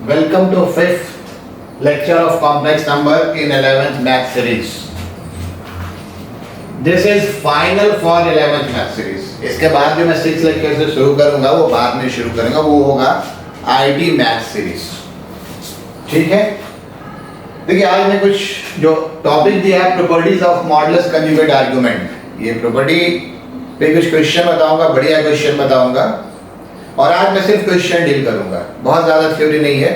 Welcome to fifth lecture of complex number in 11th math series. This is final for 11th math series. इसके बाद जो मैं 6th lecture से शुरू करूंगा वो बाद में शुरू करूंगा, वो होगा IT math series. ठीक है, देखिए आज मैं कुछ जो टॉपिक दिया है properties of modulus conjugate argument, ये प्रॉपर्टी पे कुछ क्वेश्चन बताऊंगा, बढ़िया क्वेश्चन बताऊंगा और आज मैं सिर्फ क्वेश्चन डील करूंगा, बहुत ज्यादा थ्योरी नहीं है।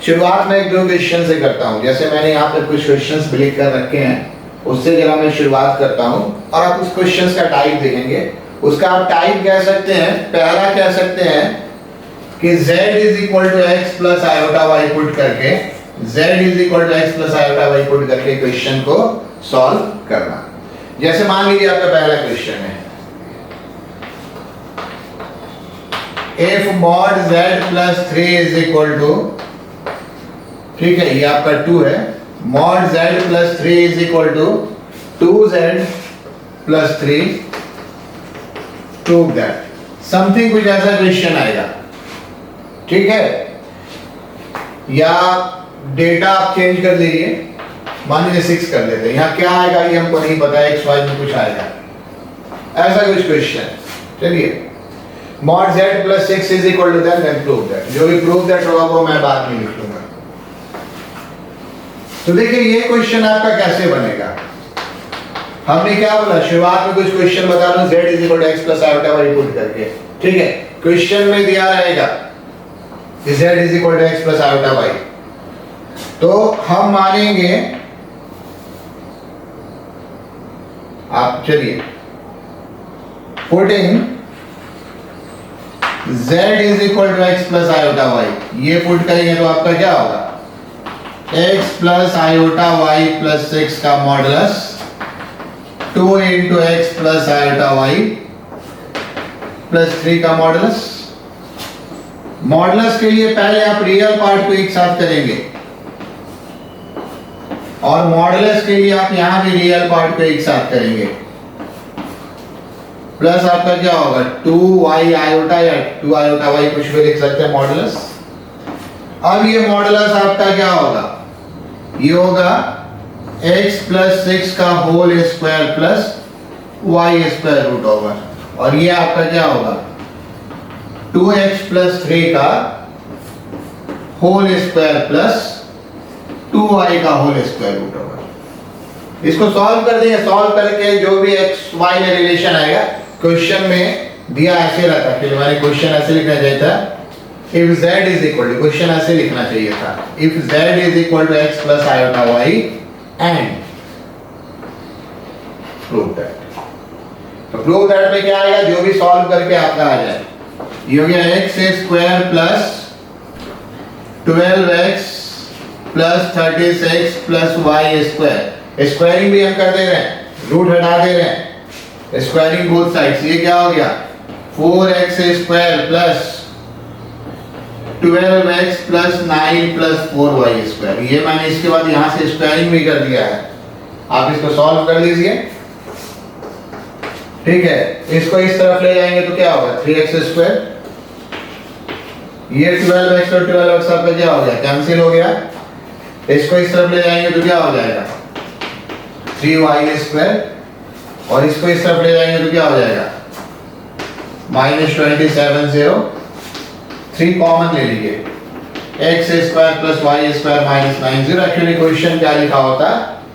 शुरुआत में एक दो क्वेश्चन से करता हूं, जैसे मैंने यहाँ पे कुछ क्वेश्चंस लिख कर रखे हैं उससे जरा मैं शुरुआत करता हूं और आप उस क्वेश्चंस का टाइप देखेंगे। उसका आप टाइप कह सकते हैं, पहला कह सकते हैं कि z is equal to X plus iota Y put करके, z is equal to X plus iota Y put करके क्वेश्चन को सॉल्व करना। जैसे मान लीजिए आपका पहला क्वेश्चन है if mod z plus 3 is equal to, ठीक है ये आपका 2 है, mod z plus 3 is equal to 2z plus 3 prove that, something कुछ ऐसा क्वेश्चन आएगा। ठीक है, या डेटा आप चेंज कर लीजिए, मान लीजिए 6 कर लेते हैं, यहाँ क्या आएगा ये हमको नहीं पता, एक्स वाई में कुछ आएगा, ऐसा कुछ क्वेश्चन। चलिए mod z plus 6 is equal to then prove that, जो भी prove that होगा वो मैं बाद में लिख लूंगा। तो देखिए ये क्वेश्चन आपका कैसे बनेगा। हमने क्या बोला, शुरुआत में कुछ क्वेश्चन बता रहा हूं, z is equal to x plus iota y put करके, ठीक है। क्वेश्चन में दिया रहेगा कि z is equal to x plus iota y, तो हम मानेंगे, आप चलिए putting z is equal to x plus iota y, ये पुट करेंगे तो आपका क्या होगा, x plus iota y plus 6 का modulus 2 into x plus iota y plus 3 का मॉडुलस। मॉडुलस के लिए पहले आप रियल पार्ट को एक साथ करेंगे और मॉडुलस के लिए आप यहां भी रियल पार्ट को एक साथ करेंगे, प्लस आपका क्या होगा 2y आयोटा या 2 आयोटा y कुछ भी लिख सकते हैं मॉडुलस। अब ये मॉडुलस आपका क्या होगा, ये होगा x प्लस 6 का whole square plus y square root over, और ये आपका क्या होगा 2x प्लस 3 का होल स्क्वायर प्लस 2y का होल स्क्वायर रूट ओवर। इसको सॉल्व कर देंगे, सॉल्व करके जो भी x y में रिलेशन आएगा, क्वेश्चन में दिया ऐसे रहता है, फिर हमारे क्वेश्चन ऐसे लिखना चाहिए था, if z is equal to, question ऐसे लिखना चाहिए था, if z is equal to x plus iota y and prove that। तो prove that में क्या आएगा, जो भी सॉल्व करके आपका आ जाए, ये हो गया x square plus 12x plus 36 plus y square, squaring भी हम कर दे रहे हैं, रूट हटा दे रहे हैं, स्क्वायरिंग बोथ साइड्स, ये क्या हो गया 4x square plus 12x plus 9 plus 4y square. ये मैंने इसके बाद यहां से स्क्वायरिंग भी कर दिया है, आप इसको सॉल्व कर लीजिए। ठीक है, इसको इस तरफ ले जाएंगे तो क्या होगा 3x स्क्वायर, ये 12x और 12x आपका क्या हो गया कैंसिल हो गया, इसको इस तरफ ले जाएंगे तो क्या हो जाएगा 3y स्क्वायर, और इसको इस तरफ ले जाएंगे तो क्या हो जाएगा -27 3 कॉमन ले लीजिए, x square plus y square minus 90। Actually question क्या लिखा होता,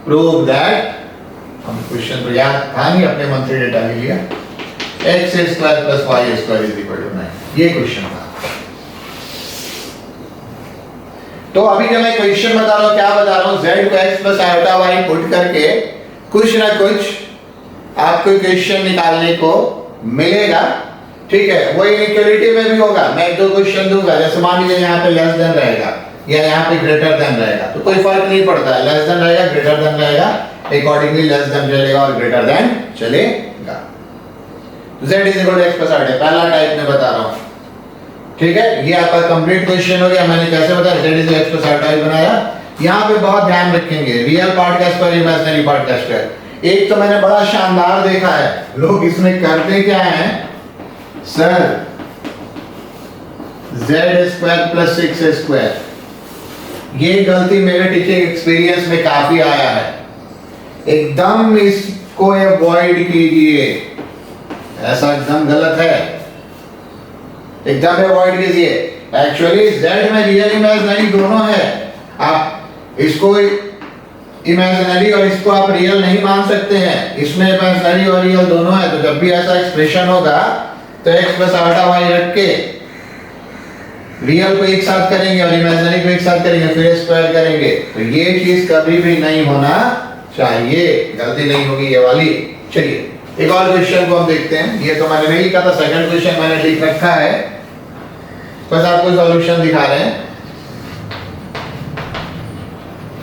प्रूव दैट, हम क्वेश्चन तो याद था नहीं, अपने मन से डेटा ले लिया, x square plus y square is equal to 9, ये क्वेश्चन था। तो अभी जब मैं क्वेश्चन बता रहा हूं, क्या बता रहा हूं, z को x plus iota y put करके कुछ ना कुछ आपको क्वेश्चन निकालने को मिलेगा। ठीक है, वो इनइक्वालिटी में भी होगा, मैं एक दो क्वेश्चन दूंगा, जैसे मान लीजिए यहाँ पे लेस देन रहेगा या यहाँ पे ग्रेटर देन रहेगा, तो कोई फर्क नहीं पड़ता है, लेस देन रहेगा ग्रेटर देन रहेगा, अकॉर्डिंगली लेस देन चलेगा और ग्रेटर देन चलेगा। z is equal to x plus iota, पहला टाइप में बता रहा हूँ। ठीक है, ये आपका कंप्लीट क्वेश्चन हो गया। मैंने कैसे बताया, z is x plus iota बनाया। यहाँ पे बहुत ध्यान रखेंगे, रियल पार्ट का स्क्वायर इमेजिनरी पार्ट का स्क्वायर। एक तो मैंने बड़ा शानदार देखा है, लोग इसमें करते क्या है, sir z square plus 6 square ये गलती मेरे टीचिंग एक्सपीरियंस में काफी आया है, एकदम इसको अवॉइड कीजिए, ऐसा एकदम गलत है, एकदम अवॉइड कीजिए। एक्चुअली z में रियल इमेजिनरी दोनों है, आप इसको इमेजिनरी और इसको आप रियल नहीं मान सकते हैं, इसमें इमेजिनरी और रियल दोनों है। तो जब भी ऐसा एक्सप्रेशन होगा तो x प्लस आल्फा y रख के रियल को एक साथ करेंगे और इमेजिनरी को एक साथ करेंगे, फिर स्क्वायर करेंगे, तो ये चीज कभी भी नहीं होना चाहिए, गलती नहीं होगी ये वाली। चलिए एक और क्वेश्चन को हम देखते हैं, ये तो मैंने नहीं लिखा था, सेकंड क्वेश्चन मैंने लिख रखा है, बस आपको सॉल्यूशन दिखा रहे हैं।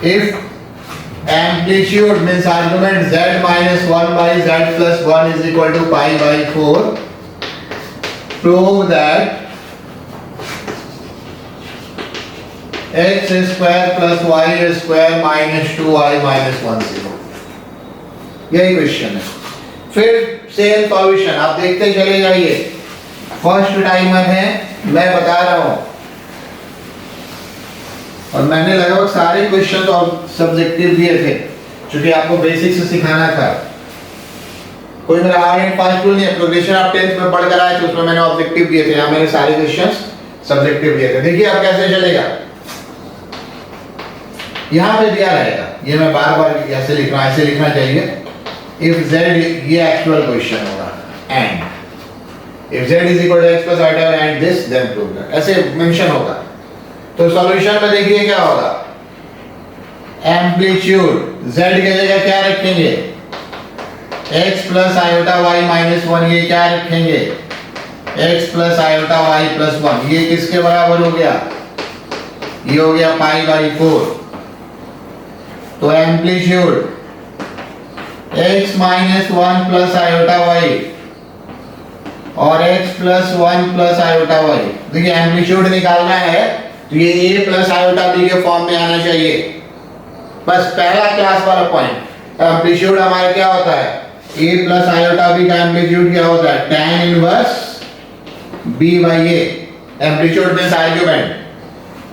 If amplitude means argument z minus 1 by z plus 1 is equal to pi by 4, prove that x square plus y square minus 2y minus 1 0। यही क्वेश्चन है। फिर सेम सॉल्यूशन आप देखते चले जाइए, फर्स्ट टाइमर है मैं बता रहा हूं, और मैंने लगभग सारे क्वेश्चन तो सब्जेक्टिव दिए थे क्योंकि आपको बेसिक से सिखाना था, कोई मेरा हार्ड एंड फास्ट रूल नहीं है। प्रोग्रेशन आप 10th में पढ़ कर आए तो उसमें मैंने ऑब्जेक्टिव दिए थे, यहाँ मैंने सारे क्वेश्चंस सब्जेक्टिव दिए थे। देखिए अब कैसे चलेगा, यहाँ पे दिया रहेगा, ये मैं बार बार ऐसे लिख रहा हूं, ऐसे लिखना चाहिए। इफ z, ये एक्चुअल क्वेश्चन होगा, and if z is equal to x plus alpha and this then prove that, ऐसे मेंशन होगा। तो सॉल्यूशन में देखिए क्या होगा, एम्पलीट्यूड z की जगह क्या रखेंगे, x plus iota y minus 1, ये क्या रखेंगे, x plus iota y plus 1, ये किसके बराबर हो गया, ये हो गया पाई बाई 4। तो amplitude x minus 1 plus iota y और x plus 1 plus iota y, देखिए एम्पलीट्यूड निकालना है तो ये a प्लस आयोटा b के फॉर्म में आना चाहिए, बस पहला क्लास वाला पॉइंट। एम्पलीट्यूड हमारा क्या होता है, a प्लस आयोटा b का एम्पलीट्यूड क्या होता है, tan inverse b by a, amplitude means argument,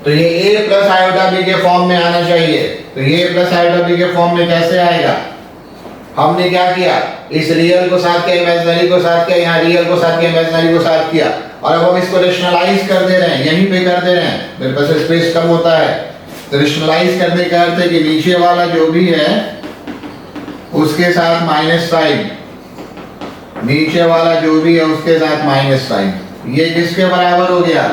तो ये a प्लस आयोटा b के फॉर्म में आना चाहिए। तो ये प्लस आयोटा b के फॉर्म में कैसे आएगा, हमने क्या किया, इस रियल को साथ किया, इमेजिनरी को साथ किया, यहाँ रियल को साथ किया, इमेजिनरी को साथ किया, और अब हम इसको रेशनलाइज कर दे रहे हैं, यहीं पे कर दे रहे हैं, मेरे पास स्पेस कम होता है, तो रेशनलाइज करने का अर्थ है कि नीचे वाला जो भी है उसके साथ माइनस साइन, नीचे वाला जो भी है उसके साथ माइनस साइन, ये किसके बराबर हो गया,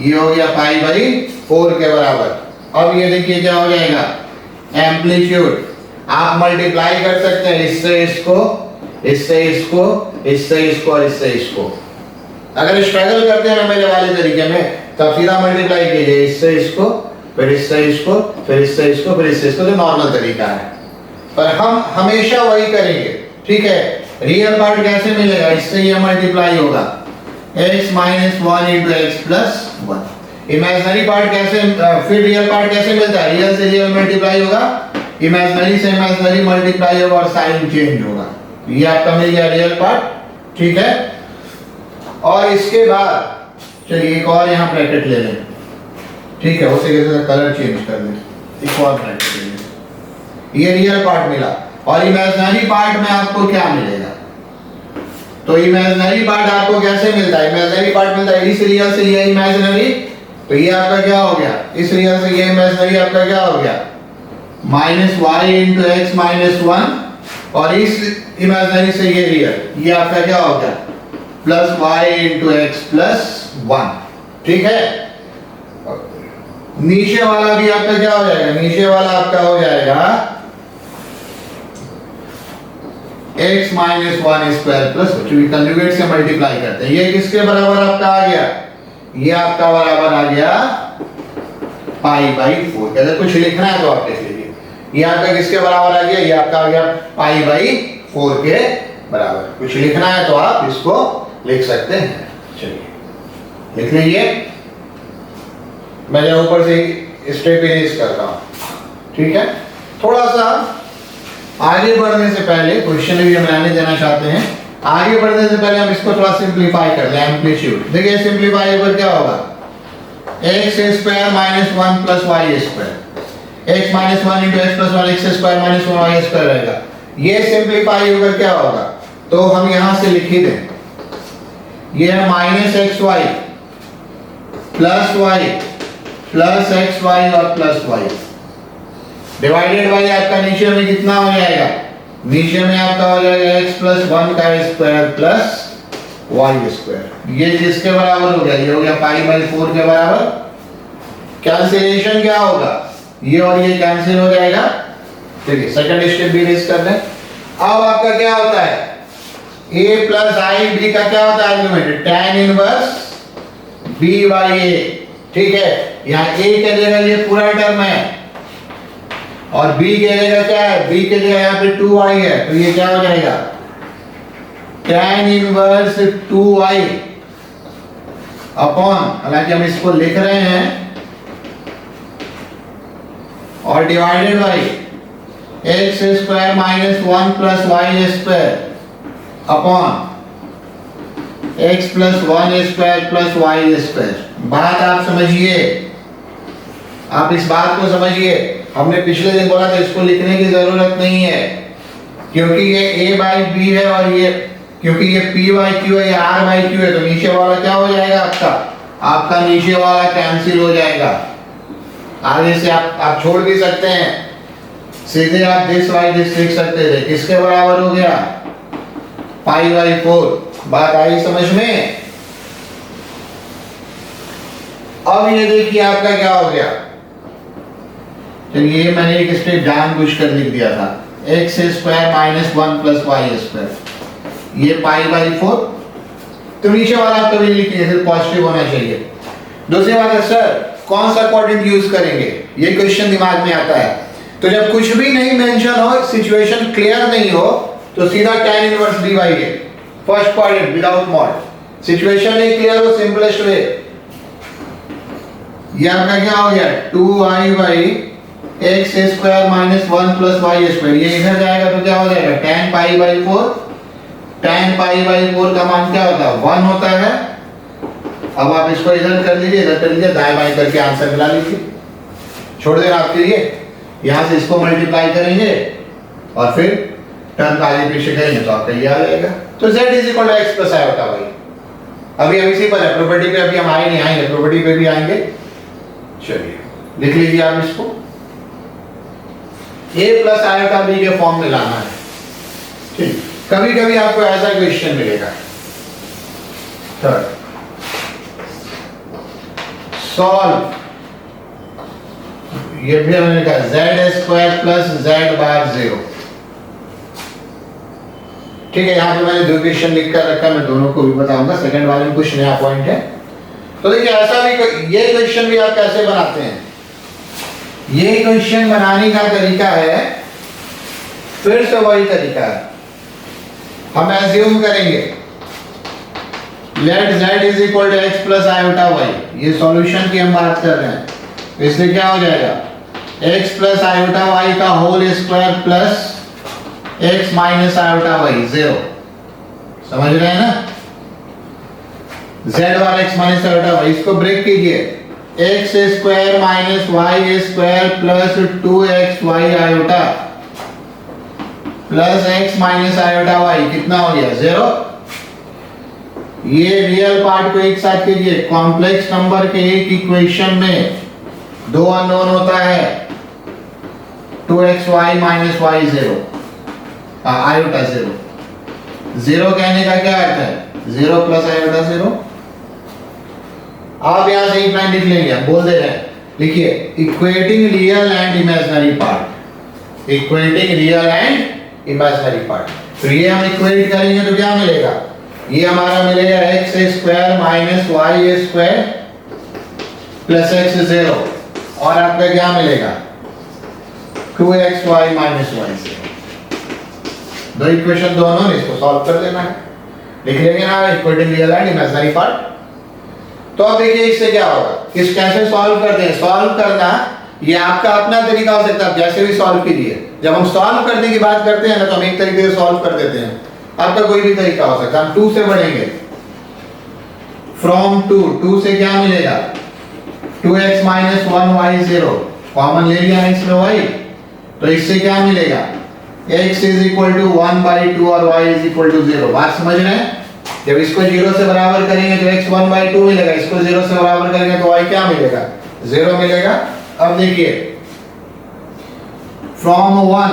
ये हो गया पाई बाई 4 के बराबर। अब ये देखिए क्या हो जाएगा, एम्पलीट्यूड आप मल्टीप्लाई कर सकते हैं, इससे इसको, इससे इसको, इससे इसको और इससे इसको। अगर स्ट्रगल करते हैं ना मेरे वाले तरीके में, तब सीधा मल्टीप्लाई कीजिए, इससे इसको, फिर इससे इसको, फिर इससे इसको, फिर इससे इसको, जो नॉर्मल तरीका है। पर हम हमेशा वही करेंगे, ठीक है। रियल पार्ट कैसे मिलेगा, इससे ये मल्टीप्लाई होगा, x minus 1 into x plus 1। Imaginary part कैसे, फिर रियल पार्ट कैसे मिलता है, रियल से रियल मल्टीप्लाई होगा, इमेजिनरी से इमेजिनरी मल्टीप्लाई होगा और साइन चेंज होगा, ये आपका मिल गया रियल पार्ट, ठीक है। और इसके बाद चलिए एक और यहाँ ब्रैकेट ले लें, ठीक है, उसी के साथ कलर चेंज कर लें, एक और ब्रैकेट ले लें, ये रियल पार्ट मिला। और इमेजिनरी पार्ट में आपको क्या मिलेगा, तो इमेजिनरी पार्ट आपको कैसे मिलता है, इमेजिनरी पार्ट मिलता है इस रियल से ये इमेजिनरी, तो ये आपका क्या हो गया, इस रियल से ये इमेजिनरी आपका क्या हो गया, minus Y into X minus 1, और इस इमेजिनरी से ये रियल, ये आपका क्या हो गया, plus Y into x plus 1, ठीक है। नीचे वाला भी आपका क्या हो जाएगा, नीचे वाला आपका हो जाएगा x माइनस 1 स्क्वायर प्लस, चूंकि कंजुगेट से मल्टीप्लाई करते हैं, ये किसके बराबर आपका आ गया, ये आपका बराबर आ गया पाई बाई 4। अगर कुछ लिखना है तो आप लिख लीजिए, ये आपका किसके बराबर आ गया, ये आपका आ गया पाई बाई 4 के बराबर। कुछ लिखना है तो आप इसको लिख सकते हैं, चलिए लिख लीजिए। मैं जब ऊपर से स्टेप इरेज करता हूं, ठीक है। थोड़ा सा आगे बढ़ने से पहले क्वेश्चन भी हम लाने देना चाहते हैं, आगे बढ़ने से पहले हम इसको थोड़ा सिंपलीफाई कर लें। एम्पलीट्यूड देखिए, सिंपलीफाई पर क्या होगा, x square minus 1 plus Y square, X minus 1 into x plus 1 X square minus 1 Y square रहेगा। ये सिंप्लीफाई होकर क्या होगा, तो हम यहां से लिख ही दें, ये है minus X Y plus Y plus X Y और प्लस वाई डिवाइडेड बाय आपका नीचे में कितना हो जाएगा, नीचे में आपका हो जाएगा एक्स प्लस 1 का स्क्वायर प्लस वाई स्क्वायर। ये किसके बराबर हो गया, ये हो गया पाई बाई 4 के बराबर। कैंसिलेशन क्या होगा, ये और ये कैंसिल हो जाएगा। ठीक है, सेकंड स्टेप भी रेज कर दें। अब आपका क्या होता है, a प्लस आई बी का क्या होता है argument, tan inverse b by a। ठीक है, यहाँ a के जगह ये पूरा टर्म है और b के जगह क्या है, b के जगह यहाँ पे 2y है, तो ये क्या हो जाएगा tan इनवर्स 2y अपॉन, हालांकि हम इसको लिख रहे हैं, और divided by X square minus 1 plus Y square upon X plus 1 square plus Y square. बात आप समझिए, आप इस बात को समझिए। हमने पिछले दिन बोला था इसको लिखने की जरूरत नहीं है, क्योंकि ये a बाई बी है और ये क्योंकि ये p बाई क्यू है, ये r बाई क्यू है, तो नीचे वाला क्या हो जाएगा आपका नीचे वाला कैंसिल हो जाएगा। आगे से आप छोड़ भी सकते हैं, सीधे आप दिस बाई दिस लिख सकते थे। किसके बराबर हो गया, पाई बाई 4। बात आई समझ में। अब ये देखिए आपका क्या हो गया, चलिए मैंने एक स्टेप जानबूझकर लिख दिया था, X square minus 1 plus Y square, ये पाई बाई 4। तो नीचे वाला आप कभी लिखिए, फिर पॉजिटिव होना चाहिए। दूसरी बात है, सर कौन सा क्वाड्रेंट यूज करेंगे, ये क्वेश्चन दिमाग में आता है। तो जब कुछ भी नहीं मेंशन हो, सिचुएशन क्लियर नहीं हो, तो सीधा tan inverse b by a, first quadrant without mod. Situation नहीं क्लियर हो, सिंपलेस्ट वे, ये आपका क्या हो गया 2y by X square minus 1 plus Y square, ये इधर जाएगा तो क्या हो जाएगा tan pi by 4। tan pi by 4 का मान क्या होता है 1 होता है। अब आप इसको इधर कर लीजिए, इधर कर लीजिए, दाएं बाएं करके आंसर मिला लीजिए, छोड़ देना आपके लिए। यहां से इसको मल्टीप्लाई करेंगे और फिर टर्म का आगे पीछे करेंगे तो आपका ये आ जाएगा। तो z is equal to x plus i होता भाई। अभी हम इसी पर है, प्रॉपर्टी पे अभी हम आए नहीं, आएंगे प्रॉपर्टी पे भी आएंगे। चलिए लिख लीजिए आप इसको, a प्लस आयोटा b के फॉर्म में लाना है। ठीक, कभी कभी आपको ऐसा क्वेश्चन मिलेगा। थर्ड, सॉल्व, ये भी हमने लिखा z स्क्वायर प्लस z बार 0। ठीक है, यहाँ पे मैंने दो क्वेश्चन लिख कर रखा, मैं दोनों को भी बताऊंगा। सेकंड वाले में कुछ नया पॉइंट है। तो देखिए ऐसा भी, ये क्वेश्चन भी आप कैसे बनाते हैं, ये क्वेश्चन बनाने का तरीका है फिर से वही तरीका है। हम एज्यूम करेंगे let z is equal to x plus iota y, ये सॉल्यूशन की हम बात कर रहे हैं, इसलिए क्या हो जाएगा x प्लस आयोटा y का whole square plus x minus iota y 0। समझ रहे हैं ना, z bar x minus iota y, इसको ब्रेक कीजिए, x square minus y square plus 2xy iota plus x minus iota y कितना हो गया 0। ये रियल पार्ट को एक साथ कीजिए, कॉम्प्लेक्स नंबर के एक इक्वेशन में दो अननोन होता है, 2xy माइनस y 0 आयोटा 0। 0 कहने का क्या अर्थ है 0 प्लस आयोटा 0। आप यहां से एक लाइन लिख लेंगे, हम बोल दे रहे हैं, लिखिए equating real and imaginary part, equating real and imaginary part. तो ये हम इक्वेट करेंगे तो क्या मिलेगा, ये हमारा मिलेगा x square minus Y square plus X 0, और आपका क्या मिलेगा 2xy माइनस वाई 0। दो इक्वेशन दोनों, इसको सॉल्व कर देना है, लिख लेंगे ना equating real and imaginary part. तो अब देखिए इससे क्या होगा, किस कैसे सॉल्व करते हैं। सॉल्व करना ये आपका अपना तरीका हो सकता है, जैसे भी सॉल्व कीजिए। जब हम सॉल्व करने की बात करते हैं ना, तो हम एक तरीके से सॉल्व कर देते हैं, आपका कोई भी तरीका हो सकता है। हम 2 से बढ़ेंगे, फ्रॉम 2 से क्या मिलेगा 2x माइनस 1y 0, कॉमन ले लिया है इसमें y, तो इससे क्या मिलेगा, x इज इक्वल टू 1/2 और y इज इक्वल टू 0। बात समझ रहे हैं? जब इसको 0 से बराबर करेंगे तो x 1/2 मिलेगा, इसको 0 से बराबर करेंगे तो y क्या मिलेगा, 0 मिलेगा। अब देखिए, from 1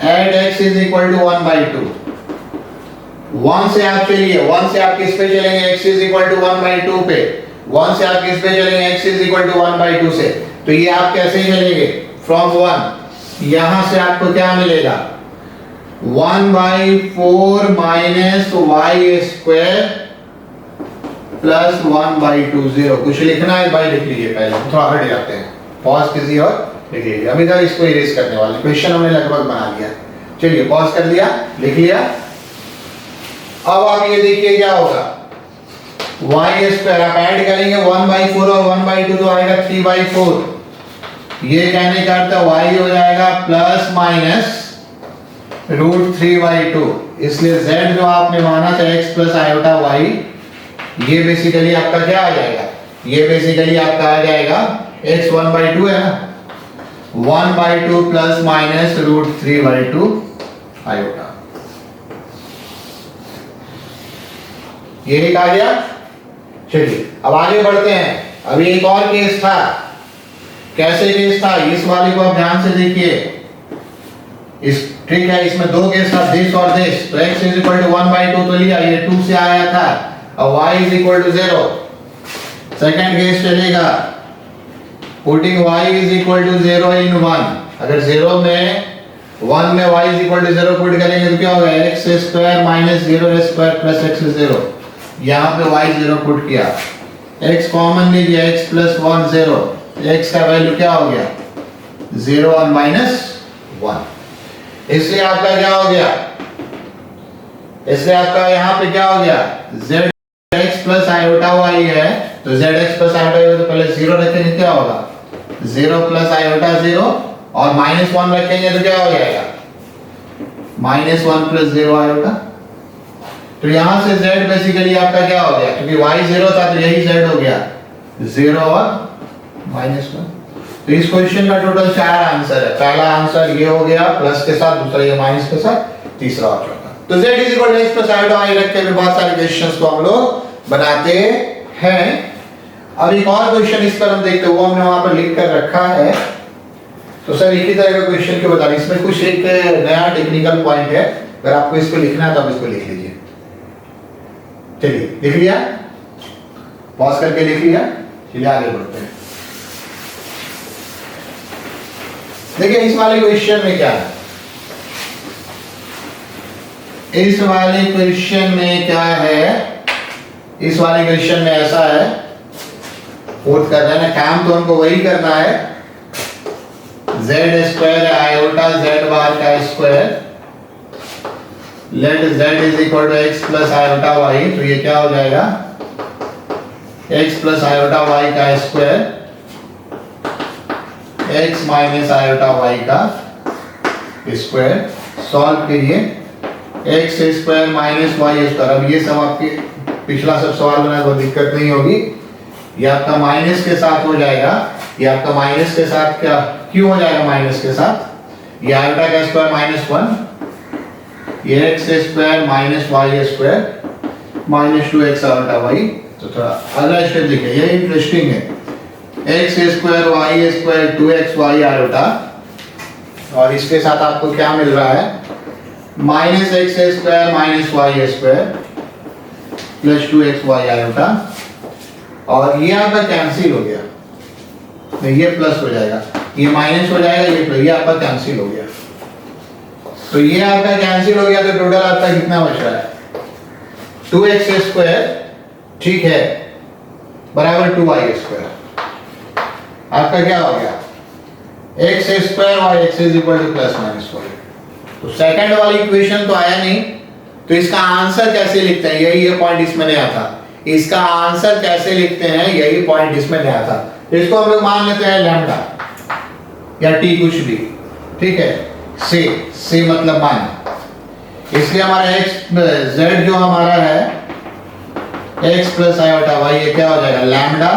add x is equal to 1/2, 1 से आप चलिए, 1 से आप किस पे चलेंगे, x इज इक्वल टू 1/2 पे, 1 से आप किस पे चलेंगे, x इज इक्वल टू 1/2 से, तो ये आप कैसे चलेंगे, फ्रॉम 1, यहां से आपको क्या मिलेगा, 1/4 माइनस y स्क्वायर प्लस 1/2 0। कुछ लिखना है भाई लिख लीजिए, पहले थोड़ा हट जाते हैं, पॉज कीजिए और लिख लीजिए। अभी तक इसको इरेज करने वाले क्वेश्चन हमने लगभग बना लिया, चलिए पॉज कर दिया, लिख लिया। अब आप ये देखिए क्या होगा, y स्क्वायर आप ऐड करेंगे 1/4 और 1/2 तो आएगा 3/4, ये कहने का अर्थ y हो जाएगा प्लस माइनस √3/2, इसलिए z जो आपने माना था x प्लस आयोटा y, ये बेसिकली आपका क्या आ जाएगा, ये बेसिकली आपका आ जाएगा x 1/2 है ना, 1/2 प्लस माइनस √3/2 आयोटा, ये एक आ गया। चलिए अब आगे बढ़ते हैं। अभी एक और केस था, कैसे केस था, इस वाले को आप ध्यान से देखिए, इस ठीक है, इसमें दो केस था, दिस और दिस, तो x इज इक्वल टू 1/2 तो लिया, ये 2 से आया था, और y is equal to 0। Second case चलेगा, putting y is equal to 0 in 1, अगर 0 में 1 में y is equal to 0 put करेंगे तो क्या होगा, x square minus 0 square plus x 0, यहाँ पे y 0 पुट किया, x कॉमन लीजिए, x प्लस 1 0, x का वैल्यू क्या हो गया, 0 और माइनस 1, इसलिए आपका क्या हो गया, इसलिए आपका यहाँ पे क्या हो गया, zx प्लस आयोटा y है, तो zx प्लस आयोटा y तो पहले 0 रखेंगे, क्या होगा 0 प्लस आयोटा 0, और माइनस 1 रखेंगे तो क्या हो जाएगा, माइनस 1 प्लस 0 आयोटा। तो यहां से z बेसिकली आपका क्या हो गया, क्योंकि y 0 था तो यही z हो गया 0 और माइनस 1। तो इस क्वेश्चन का टोटल 4 आंसर है, पहला आंसर ये हो गया प्लस के साथ, दूसरा ये माइनस के साथ, तीसरा और चौथा। तो z is equal to x plus iota y रख के बहुत सारे क्वेश्चंस को हम लोग बनाते हैं। अब एक और क्वेश्चन इस पर हम देखते हैं, वो हमने वहां पर लिख कर रखा है, तो सर एक ही तरह का क्वेश्चन क्यों बता रहे हैं, इसमें कुछ एक नया टेक्निकल पॉइंट है, अगर आपको इसको लिखना है तो आप इसको लिख लीजिए। चलिए लिख लिया, पॉज करके लिख लिया, चलिए आगे बढ़ते हैं। देखिए इस वाले क्वेश्चन में क्या है, इस वाले क्वेश्चन में क्या है, इस वाले क्वेश्चन में ऐसा है, फोर्थ कर रहे हैं ना, काम तो हमको वही करना है, z square iota z bar का square, let z is equal to x plus iota y, तो ये क्या हो जाएगा, x प्लस आयोटा y का square, x minus iota y का स्क्वायर, सॉल्व कीजिए, x square minus y square. अब ये सब आपके पिछला सब सवाल बनाए तो दिक्कत नहीं होगी, ये आपका माइनस के साथ हो जाएगा, ये आपका माइनस के साथ क्या क्यों हो जाएगा, माइनस के साथ, ये आयोटा का स्क्वायर माइनस 1, ये x square minus y square minus 2x iota y। तो थोड़ा अगला स्टेप देखिए, ये इंटरेस्टिंग है, x square y square 2xy iota, और इसके साथ आपको क्या मिल रहा है, minus x square minus y square plus 2xy iota, और ये आपका कैंसिल हो गया, नहीं ये प्लस हो जाएगा, ये माइनस हो जाएगा, ये प्लस, ये आपका कैंसिल हो गया, तो ये आपका कैंसिल हो गया, तो टोटल आपका कितना बच रहा है, 2x स्क्वायर, ठीक है, बराबर 2y स्क्वायर, आपका क्या हो गया, x स्क्वायर और x is equal two plus minus 1। तो सेकंड वाली इक्वेशन तो आया नहीं, तो इसका आंसर कैसे लिखते हैं, यही ये पॉइंट इसमें नया था, इसका आंसर कैसे लिखते हैं, यही पॉइंट इसमें नया था। इसको हम लोग मान लेते हैं लैम्डा या t कुछ भी, ठीक है, c मतलब मान, इसलिए हमारा x z जो हमारा है x प्लस आयोटा y, ये क्या हो जाएगा lambda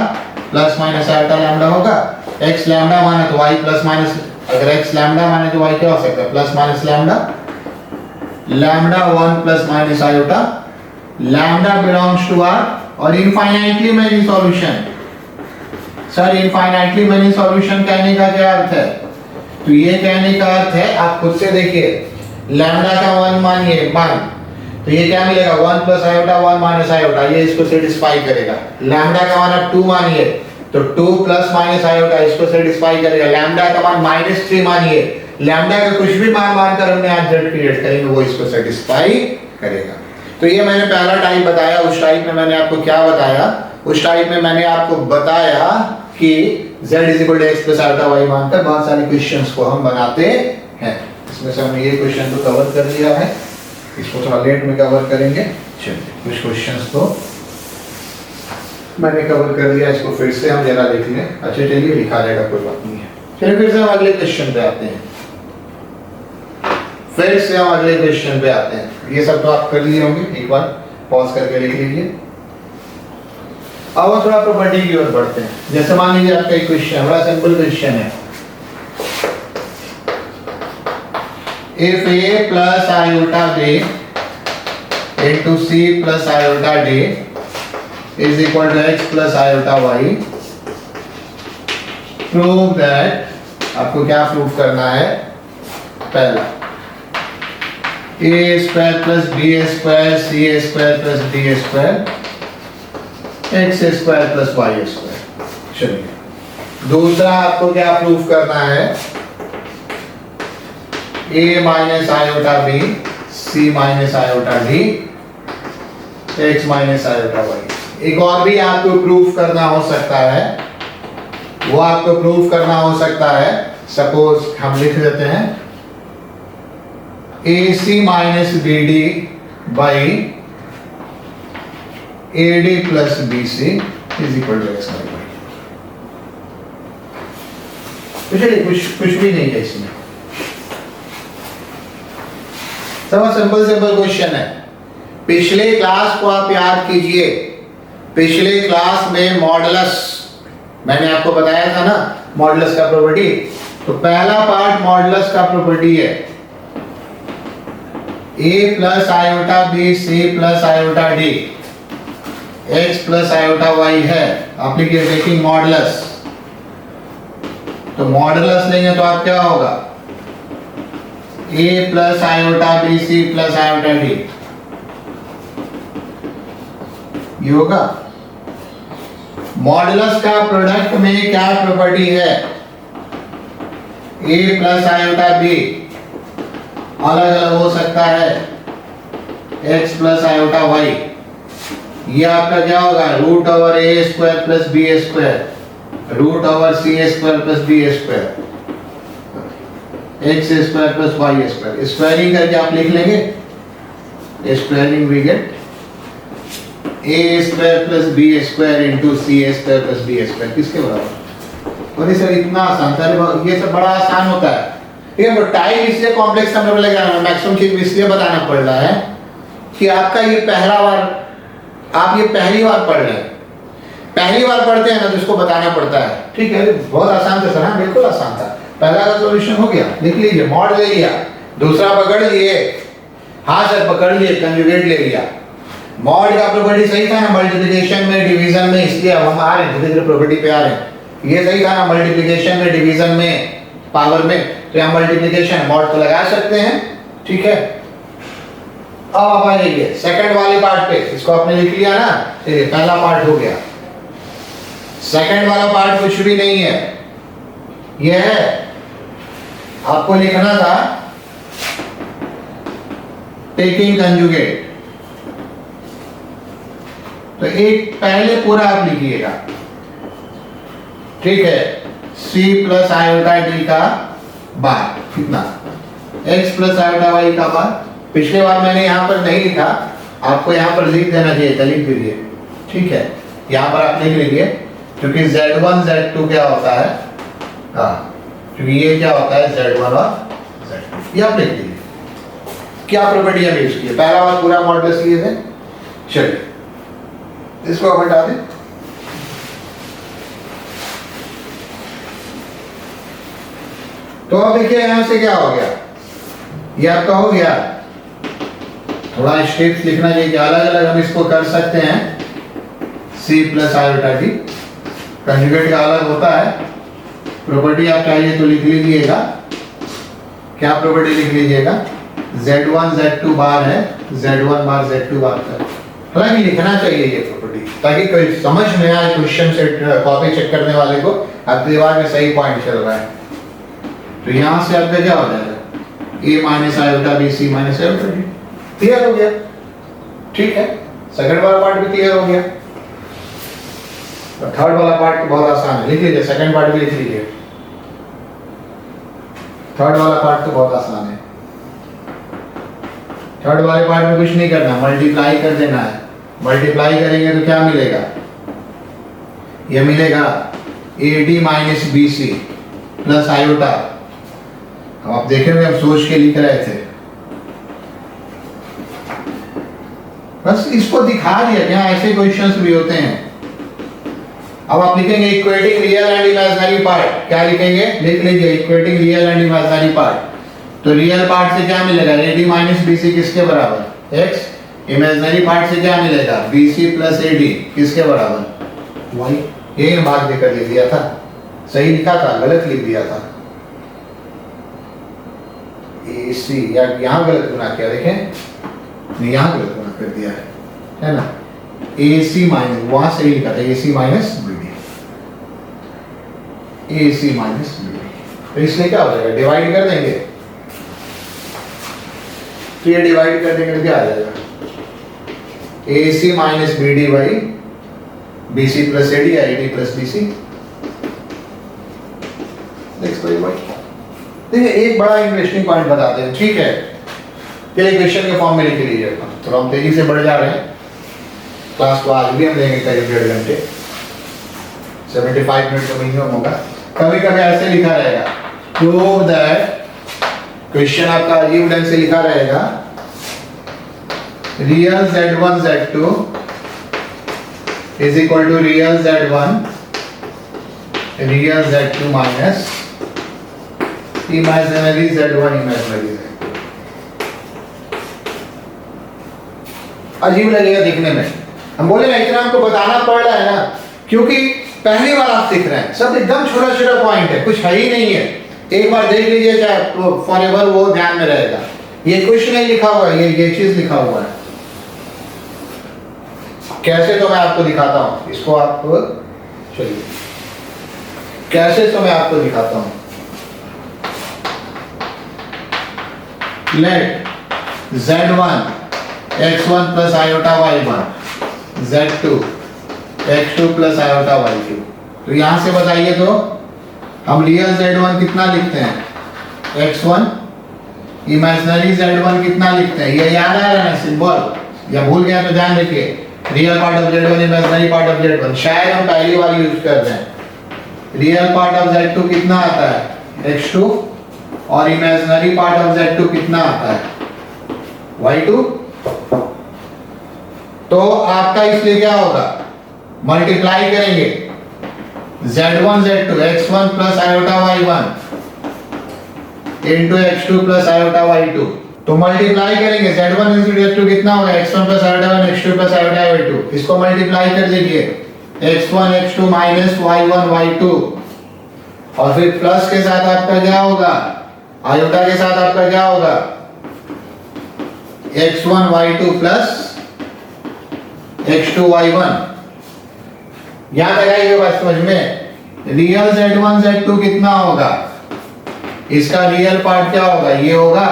plus minus iota lambda होगा। x लैम्डा माने तो y प्लस माइनस, अगर x लैम्डा माने तो y क्या हो सकता है plus minus lambda, lambda 1 plus minus iota, lambda belongs to r और infinitely many solution. Sir infinitely many solution कहने का क्या अर्थ है? तो ये कहने का अर्थ है, आप खुद से देखिए, लैम्डा का 1 मानिए 1, तो ये क्या मिलेगा 1 प्लस आयोटा 1 माइनस आयोटा, ये इसको सेटिस्फाई करेगा। लैम्डा का मान आप 2 मानिए तो 2 प्लस माइनस आयोटा इसको सेटिस्फाई करेगा। लैम्डा का मान -3 मानिए, लैम्डा का कुछ भी मान मानकर हमने आज जेड क्रिएट करेंगे वो इसको सेटिस्फाई करेगा। तो ये मैंने पहला टाइप बताया। उस टाइप में मैंने आपको क्या बताया? उस टाइप में मैंने आपको बताया कि z equal to x plus iota y मानकर बहुत सारे क्वेश्चंस को हम बनाते हैं। इसमें से हमने ये क्वेश्चन तो कवर कर लिया है, इसको थोड़ा लेट में कवर करेंगे। चलिए कुछ क्वेश्चंस तो मैंने कवर कर लिया, इसको फिर से हम जरा देख लें। अच्छा चलिए लिखा जाएगा, कोई बात नहीं है। चलिए फिर से हम अगले क्वेश्चन पे आते हैं, फिर से हम अगले क्वेश्चन पे आते हैं। ये सब तो आप कर लिए होंगे, एक बार पॉज करके लिख लीजिए। अब हम थोड़ा प्रॉपर्टी की ओर बढ़ते हैं। जैसे मान लीजिए आपका एक क्वेश्चन, बड़ा सिंपल क्वेश्चन है, if a plus iota b into c plus iota d is equal to x plus iota y, prove that, आपको क्या प्रूव करना है? पहला a square plus b square c square plus d square x square plus y square. चलिए दूसरा आपको क्या prove करना है? a minus iota b c minus iota d x minus iota y। एक और भी आपको प्रूफ करना हो सकता है, वो आपको प्रूफ करना हो सकता है, सपोज हम लिख देते हैं ac minus bd by AD plus BC is equal to x by y। कुछ भी नहीं है इसमें, सब सिंपल क्वेश्चन है। पिछले क्लास को आप याद कीजिए, पिछले क्लास में मॉडुलस मैंने आपको बताया था ना, मॉडुलस का प्रॉपर्टी। तो पहला पार्ट मॉडुलस का प्रॉपर्टी है a plus iota b c plus iota d x plus iota y है। आप लिखिए टेकिंग मॉडुलस, तो मॉडुलस लेंगे तो आप क्या होगा a plus iota b c plus iota d, ये होगा। मॉडुलस का प्रोडक्ट में क्या प्रॉपर्टी है? a प्लस आयोटा b अलग अलग हो सकता है x प्लस आयोटा y। ये आपका क्या होगा root over a square plus b square, root over c square plus b square, x square plus y square. Squaring करके आप लिख लेंगे, squaring we get a square plus b square into c square plus b square किसके बराबर? और ये sir इतना आसान था, ये सब बड़ा आसान होता है। ठीक है, टाइप इसलिए कॉम्प्लेक्स नंबर में लगा रहा हूं, मैक्सिमम चीज इसलिए बताना पड़ रहा है कि आपका ये पहला बार, आप ये पहली बार पढ़ रहे हैं। पहली बार पढ़ते हैं ना तो इसको बताना पड़ता है। ठीक है, बहुत आसान था सर, बिल्कुल आसान था। पहला का सॉल्यूशन हो गया, लिख लीजिए, मॉड ले लिया, दूसरा पकड़ लिए, हाँ सर पकड़ लिए, कंजुगेट ले लिया। मॉड का प्रॉपर्टी सही था ना मल्टीप्लिकेशन में डिवीजन में, इसलिए अब हम आ रहे हैं धीरे धीरे प्रॉपर्टी पे आ रहे हैं। ये सही था ना मल्टीप्लिकेशन में डिवीजन में पावर में, तो यहाँ मल्टीप्लिकेशन मॉड तो लगा सकते हैं। ठीक है, अब आप आ जाइए सेकंड वाले पार्ट पे, इसको आपने लिख लिया ना, चलिए पहला पार्ट हो गया। सेकंड वाला पार्ट कुछ भी नहीं है, यह है आपको लिखना था टेकिंग कंजुगेट। तो एक पहले पूरा आप लिखिएगा, ठीक है, c प्लस आयोटा डी का बार कितना, x प्लस आयोटा y का बार। पिछले बार मैंने यहाँ पर नहीं लिखा, आपको यहाँ पर लिख देना चाहिए था, लिख दीजिए। ठीक है, यहाँ पर आप लिख लीजिए, क्योंकि z1 z2 क्या होता है, हाँ क्योंकि ये क्या होता है z1 और z2, ये आप लिख दीजिए। क्या प्रॉपर्टी है इसकी, पहला बार पूरा मॉडुलस लिए थे। चलिए इसको अब हटा दें। तो अब देखिए यहां से क्या हो गया, ये आपका हो गया। थोड़ा स्टेप्स लिखना चाहिए कि अलग अलग हम इसको कर सकते हैं। C plus iota T conjugate का अलग होता है। प्रॉपर्टी आप चाहिए तो लिख लीजिएगा। क्या प्रॉपर्टी लिख लीजिएगा? Z1 Z2 बार है, Z1 बार Z2 बार का। हालांकि लिखना चाहिए ये प्रॉपर्टी, ताकि कोई समझ में आए क्वेश्चन से कॉपी चेक करने वाले को आपके दिमाग में सही पॉइंट चल रहा है। तो यहां से आपका क्या हो जाएगा? A minus iota B C minus iota D। Clear हो गया? ठीक है, सेकंड वाला पार्ट भी क्लियर हो गया। और थर्ड वाला पार्ट तो बहुत आसान है, लिख लीजिए। सेकंड पार्ट भी लिख लीजिए। थर्ड वाला पार्ट तो बहुत आसान है। थर्ड वाले पार्ट में कुछ नहीं करना, मल्टीप्लाई कर देना है। मल्टीप्लाई करेंगे तो क्या मिलेगा? ये मिलेगा AD minus BC plus iota. अब आप देखेंगे, हम सोच के लिख रहे थे, बस इसको दिखा दिया। क्या ऐसे क्वेश्चंस भी होते हैं। अब आप लिखेंगे equating real and imaginary part. क्या लिखेंगे? लिख लीजिए equating real and imaginary part. तो रियल पार्ट से क्या मिलेगा? AD माइनस BC किसके बराबर? X। इमेजिनरी पार्ट से क्या मिलेगा? BC प्लस AD किसके बराबर? Y। ये भाग देकर लिख दिया था। सही लिखा था, गलत लिख दिया था। AC या यहाँ गलत गुना किया, देखें नहीं, यहाँ गलत गुना कर दिया है ना। AC माइनस, वहां सही लिखा था AC minus BD। AC minus BD, तो इसलिए क्या हो जाएगा? डिवाइड कर देंगे। तो ये डिवाइड कर देंगे तो क्या आ जाएगा? AC minus BD by BC plus AD या AD प्लस BC। देखिए एक बड़ा इंटरेस्टिंग पॉइंट बताते हैं, ठीक है? ये इक्वेशन के फॉर्म में लिख लीजिएगा। तो हम तेजी से बढ़ जा रहे हैं। क्लास को आज भी हम लेंगे करीब 1.5 घंटे, 75 मिनट तो मिनिमम होगा। कभी कभी ऐसे लिखा रहेगा, प्रूव दैट, क्वेश्चन आपका अजीब ढंग से लिखा रहेगा, real Z1 Z2 is equal to real Z1 real Z2 minus imaginary Z1 imaginary Z2। अजीब लगेगा देखने में। हम बोले ना, इतना हमको बताना पड़ रहा है ना, क्योंकि पहली बार आप सीख रहे हैं। सब एकदम छोटा छोटा पॉइंट है, कुछ है ही नहीं है। एक बार देख लीजिए, चाहे फॉरएवर वो ध्यान में रहेगा। ये कुछ नहीं लिखा हुआ है, ये चीज लिखा हुआ है। कैसे तो मैं आपको दिखाता हूं इसको। आप चलिए कैसे तो मैं आपको दिखाता हूं। Let Z1 x1 plus iota y1 Z2 x2 plus iota y2। तो यहां से बताइए तो हम रियल Z1 कितना लिखते हैं? x1। इमेजिनरी Z1 कितना लिखते हैं? ये याद आ रहा है ना सिंबल, या भूल गया तो ध्यान रखिए। Real part of Z1 imaginary part of Z1, शायद हम पहली बार यूज कर रहे हैं। रियल पार्ट ऑफ Z2 कितना आता है? x2। और इमेजिनरी पार्ट ऑफ Z2 कितना आता है? y2। तो आपका इसलिए क्या होगा? मल्टीप्लाई करेंगे Z1 Z2 x1 plus iota y1 into x2 plus iota y2। तो मल्टीप्लाई करेंगे Z1 इंटू Z2 कितना होगा? x1 plus iota y1 x2 plus iota y2। इसको मल्टीप्लाई कर दीजिए x1 x2 minus y1 y2, और फिर प्लस के साथ आपका क्या होगा? आयोटा के साथ आपका क्या होगा? x1 y2 plus x2 y1। यहां तक आइए बात समझ में। रियल Z1 Z2 कितना होगा? इसका रियल पार्ट क्या होगा? ये होगा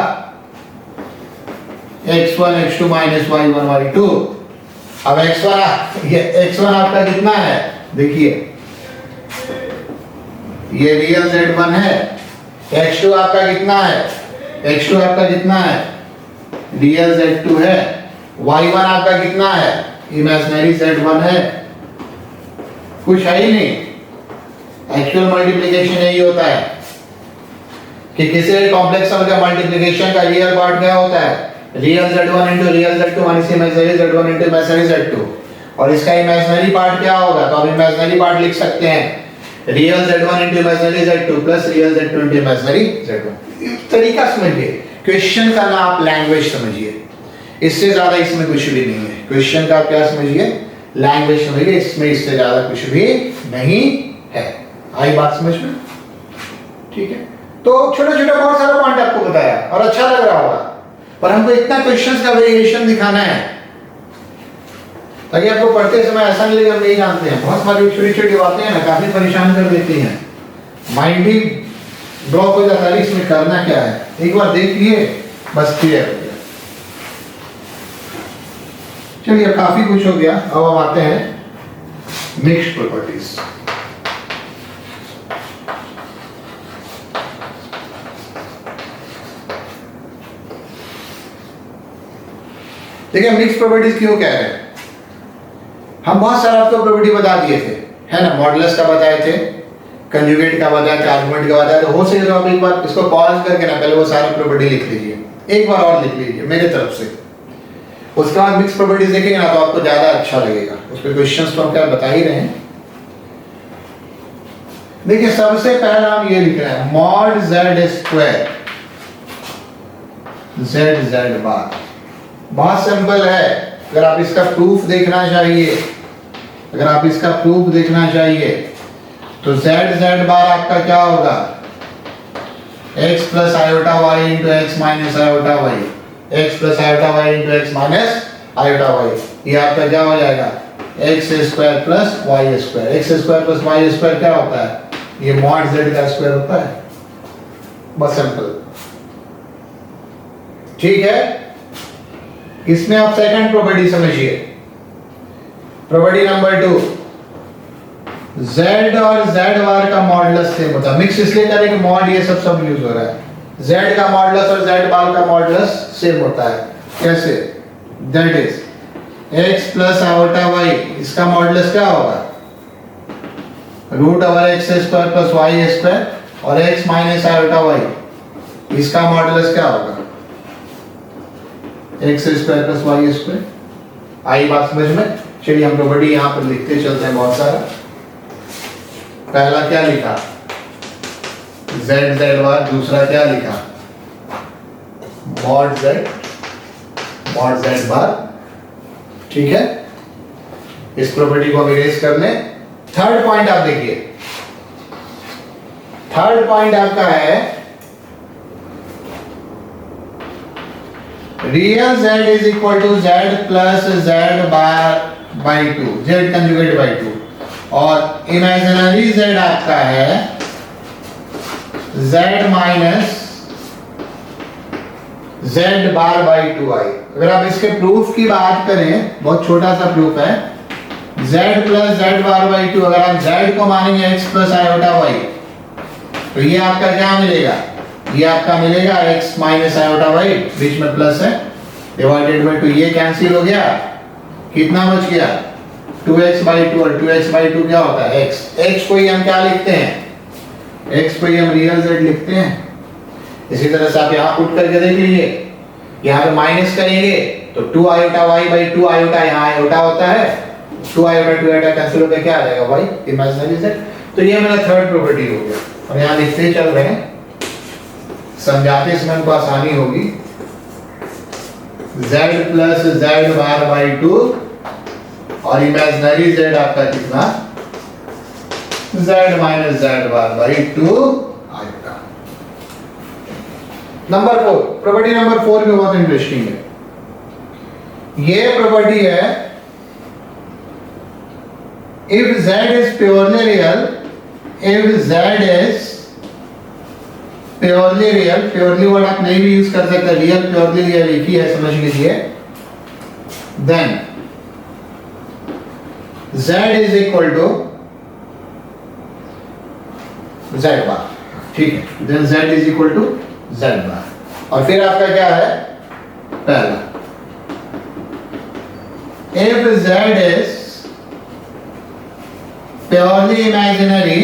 x1 x2 minus y1 y2। अब x1 आपका कितना है? देखिए ये रियल Z1 है। x2 आपका कितना है? x2 आपका कितना है? रियल Z2 है। y1 आपका कितना है? इमेजिनरी Z1 है। कुछ है ही नहीं। एक्चुअल मल्टीप्लिकेशन यही होता है कि किसी भी कॉम्प्लेक्स नंबर का मल्टीप्लिकेशन का रियल पार्ट क्या होता है? Real Z1 into real Z2 minus imaginary Z1 into imaginary Z2। और इसका इमेजिनरी पार्ट क्या होगा, तो आप इमेजिनरी पार्ट लिख सकते हैं real z1 into imaginary z2 plus real z2 into imaginary z1। तरीका समझिए, क्वेश्चन का ना आप लैंग्वेज समझिए, इससे ज्यादा इसमें कुछ भी नहीं है। क्वेश्चन का क्या समझिए, लैंग्वेज समझिए, इसमें इससे ज्यादा कुछ भी नहीं है। आई बात समझ में? ठीक है, तो छोटा छोटा बहुत सारा पॉइंट आपको बताया और अच्छा लग रहा होगा, पर हमको इतना क्वेश्चंस का वेरिएशन दिखाना है ताकि आपको पढ़ते समय ऐसा नहीं लगे हम नहीं जानते हैं। बहुत सारी छोटी छोटी बातें हैं ना, काफी परेशान कर देती हैं, माइंड भी ब्लॉक हो जाता है। इसमें करना क्या है, एक बार देख लिए बस क्लियर हो गया। चलिए काफी कुछ हो गया, अब हम आते हैं मिक्स्ड प्रॉपर्टीज। देखिए मिक्स प्रॉपर्टीज क्यों कह रहे हैं, हम बहुत सारा आपको प्रॉपर्टी बता दिए थे, है ना, मॉडुलस का बताए थे, कंजुगेट का बताया थे, आर्गुमेंट का बताया था। हो सके तो आप एक बार इसको पॉज करके ना पहले वो सारी प्रॉपर्टी लिख लीजिए, एक बार और लिख लीजिए मेरे तरफ से, उसके बाद मिक्स प्रॉपर्टीज देखेंगे ना तो आपको ज्यादा अच्छा लगेगा। उस पर क्वेश्चंस तो हम क्या बता ही रहे हैं। देखिए सबसे पहला हम ये लिख रहे हैं मॉड z स्क्वायर z बार। बहुत सिंपल है, अगर आप इसका प्रूफ देखना चाहिए, अगर आप इसका प्रूफ देखना चाहिए तो z बार आपका क्या होगा, x plus iota y into X minus iota y, x plus iota y into X minus iota y, ये आपका क्या हो जाएगा x square plus y square. x square plus y square क्या होता है, ये मॉड z का स्क्वायर होता है। बस सिंपल, ठीक है। इसमें आप सेकंड प्रॉपर्टी समझिए, प्रॉपर्टी नंबर 2, z और z बार का मॉडुलस सेम होता है। मिक्स इसलिए करें कि मॉड ये सब यूज हो रहा है, z का मॉडुलस और z बार का मॉडुलस सेम होता है। कैसे, that is x plus iota y, इसका मॉडुलस क्या होगा root over x square plus Y square, और x माइनस आयोटा y, इसका मॉडुलस क्या होगा x square plus Y square. आई बात समझ में? चलिए हम प्रॉपर्टी यहाँ पर लिखते चलते हैं बहुत सारा। पहला क्या लिखा z बार, दूसरा क्या लिखा मॉड z बार, ठीक है। इस प्रॉपर्टी को हम इरेज कर लें। थर्ड पॉइंट आप देखिए, थर्ड पॉइंट आपका है real z is equal to z plus z bar by 2, z conjugate by 2, और इमेजिनरी z आपका है z minus z bar by 2i। अगर आप इसके प्रूफ की बात करें, बहुत छोटा सा प्रूफ है, z plus z bar by 2, अगर आप z को मानेंगे x प्लस आयोटा y, तो ये आपका क्या मिलेगा, ये आपका मिलेगा x माइनस आयोटा y, बीच में प्लस है, डिवाइडेड बाय 2, ये कैंसिल हो गया, कितना बच गया 2x बाई 2, और 2x बाई 2 क्या होता है x। x को ही हम क्या लिखते हैं, x को ही हम रियल z लिखते हैं। इसी तरह से आप यहाँ पुट करके देख लीजिए, यहाँ पे माइनस करेंगे तो 2 आयोटा y बाई 2 आयोटा, यहाँ आयोटा होता है, 2 आयोटा 2 आयोटा कैंसिल होकर क्या आ जाएगा y इमेजिनरी z। तो ये मेरा थर्ड प्रॉपर्टी हो गया, और यहाँ लिखते चल रहे हैं, समझाते समय हमको आसानी होगी। z plus z bar by 2, और इमेजिनरी z आपका कितना z minus z bar by 2 आएगा। नंबर 4, प्रॉपर्टी नंबर 4 भी बहुत इंटरेस्टिंग है। ये प्रॉपर्टी है if z is purely real, if z is purely real, purely word आप नहीं भी यूज कर सकते, रियल प्योरली रियल एक ही है, समझ लीजिए। Then z is equal to z bar, ठीक है। Then z is equal to z bar, और फिर आपका क्या है पहला, if z is purely imaginary,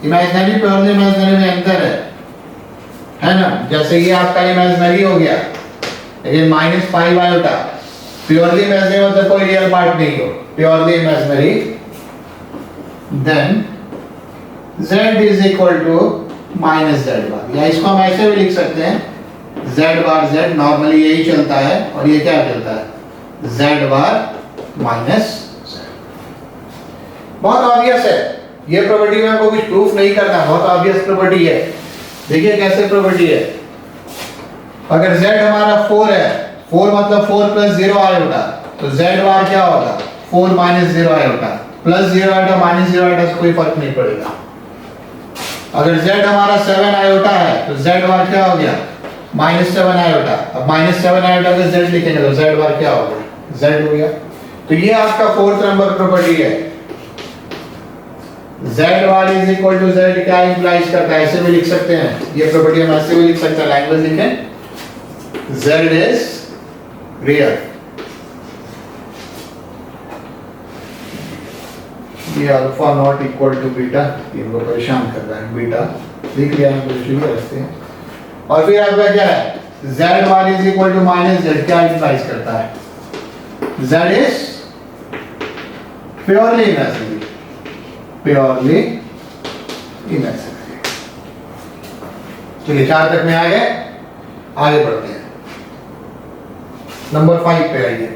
imaginary purely imaginary में अंतर है ना, जैसे ये आपका इमेजिनरी हो गया, लेकिन -5 आयोटा, प्योरली इमेजिनरी मतलब कोई रियल पार्ट नहीं हो, purely imaginary, then z is equal to minus z bar, या इसको हम ऐसे भी लिख सकते हैं z बार z, नॉर्मली यही चलता है, और ये क्या चलता है z बार माइनस z। बहुत ऑब्वियस है ये प्रॉपर्टी में, हमको कुछ प्रूफ नहीं करना, बहुत ऑब्वियस प्रॉपर्टी है। देखिए कैसे प्रॉपर्टी है, अगर z हमारा 4 है, 4 मतलब 4 प्लस 0 आयोटा, तो z बार क्या होगा 4 minus 0 iota, plus 0 iota minus 0 iota से कोई फर्क नहीं पड़ेगा। अगर z हमारा 7 आयोटा है तो z बार क्या हो गया -7 आयोटा, अब -7 आयोटा का z लिखेंगे तो z बार क्या हो गया z हो गया। तो ये आपका 4th नंबर प्रॉपर्टी है, z bar is equal to z क्या इंप्लाइज करता है, ऐसे भी लिख सकते हैं, ये प्रॉपर्टी हम ऐसे भी लिख सकते हैं, लैंग्वेज लिखें z इज रियल। ये alpha not equal to beta, इनको परेशान कर रहा है, बीटा लिख लिया हम, कुछ लिख रखते हैं। और फिर आपका क्या है z bar is equal to minus z, क्या इंप्लाइज करता है z is purely imaginary, purely imaginary. चलिए 4 तक में आ गए, आगे बढ़ते हैं नंबर 5 पे आइए,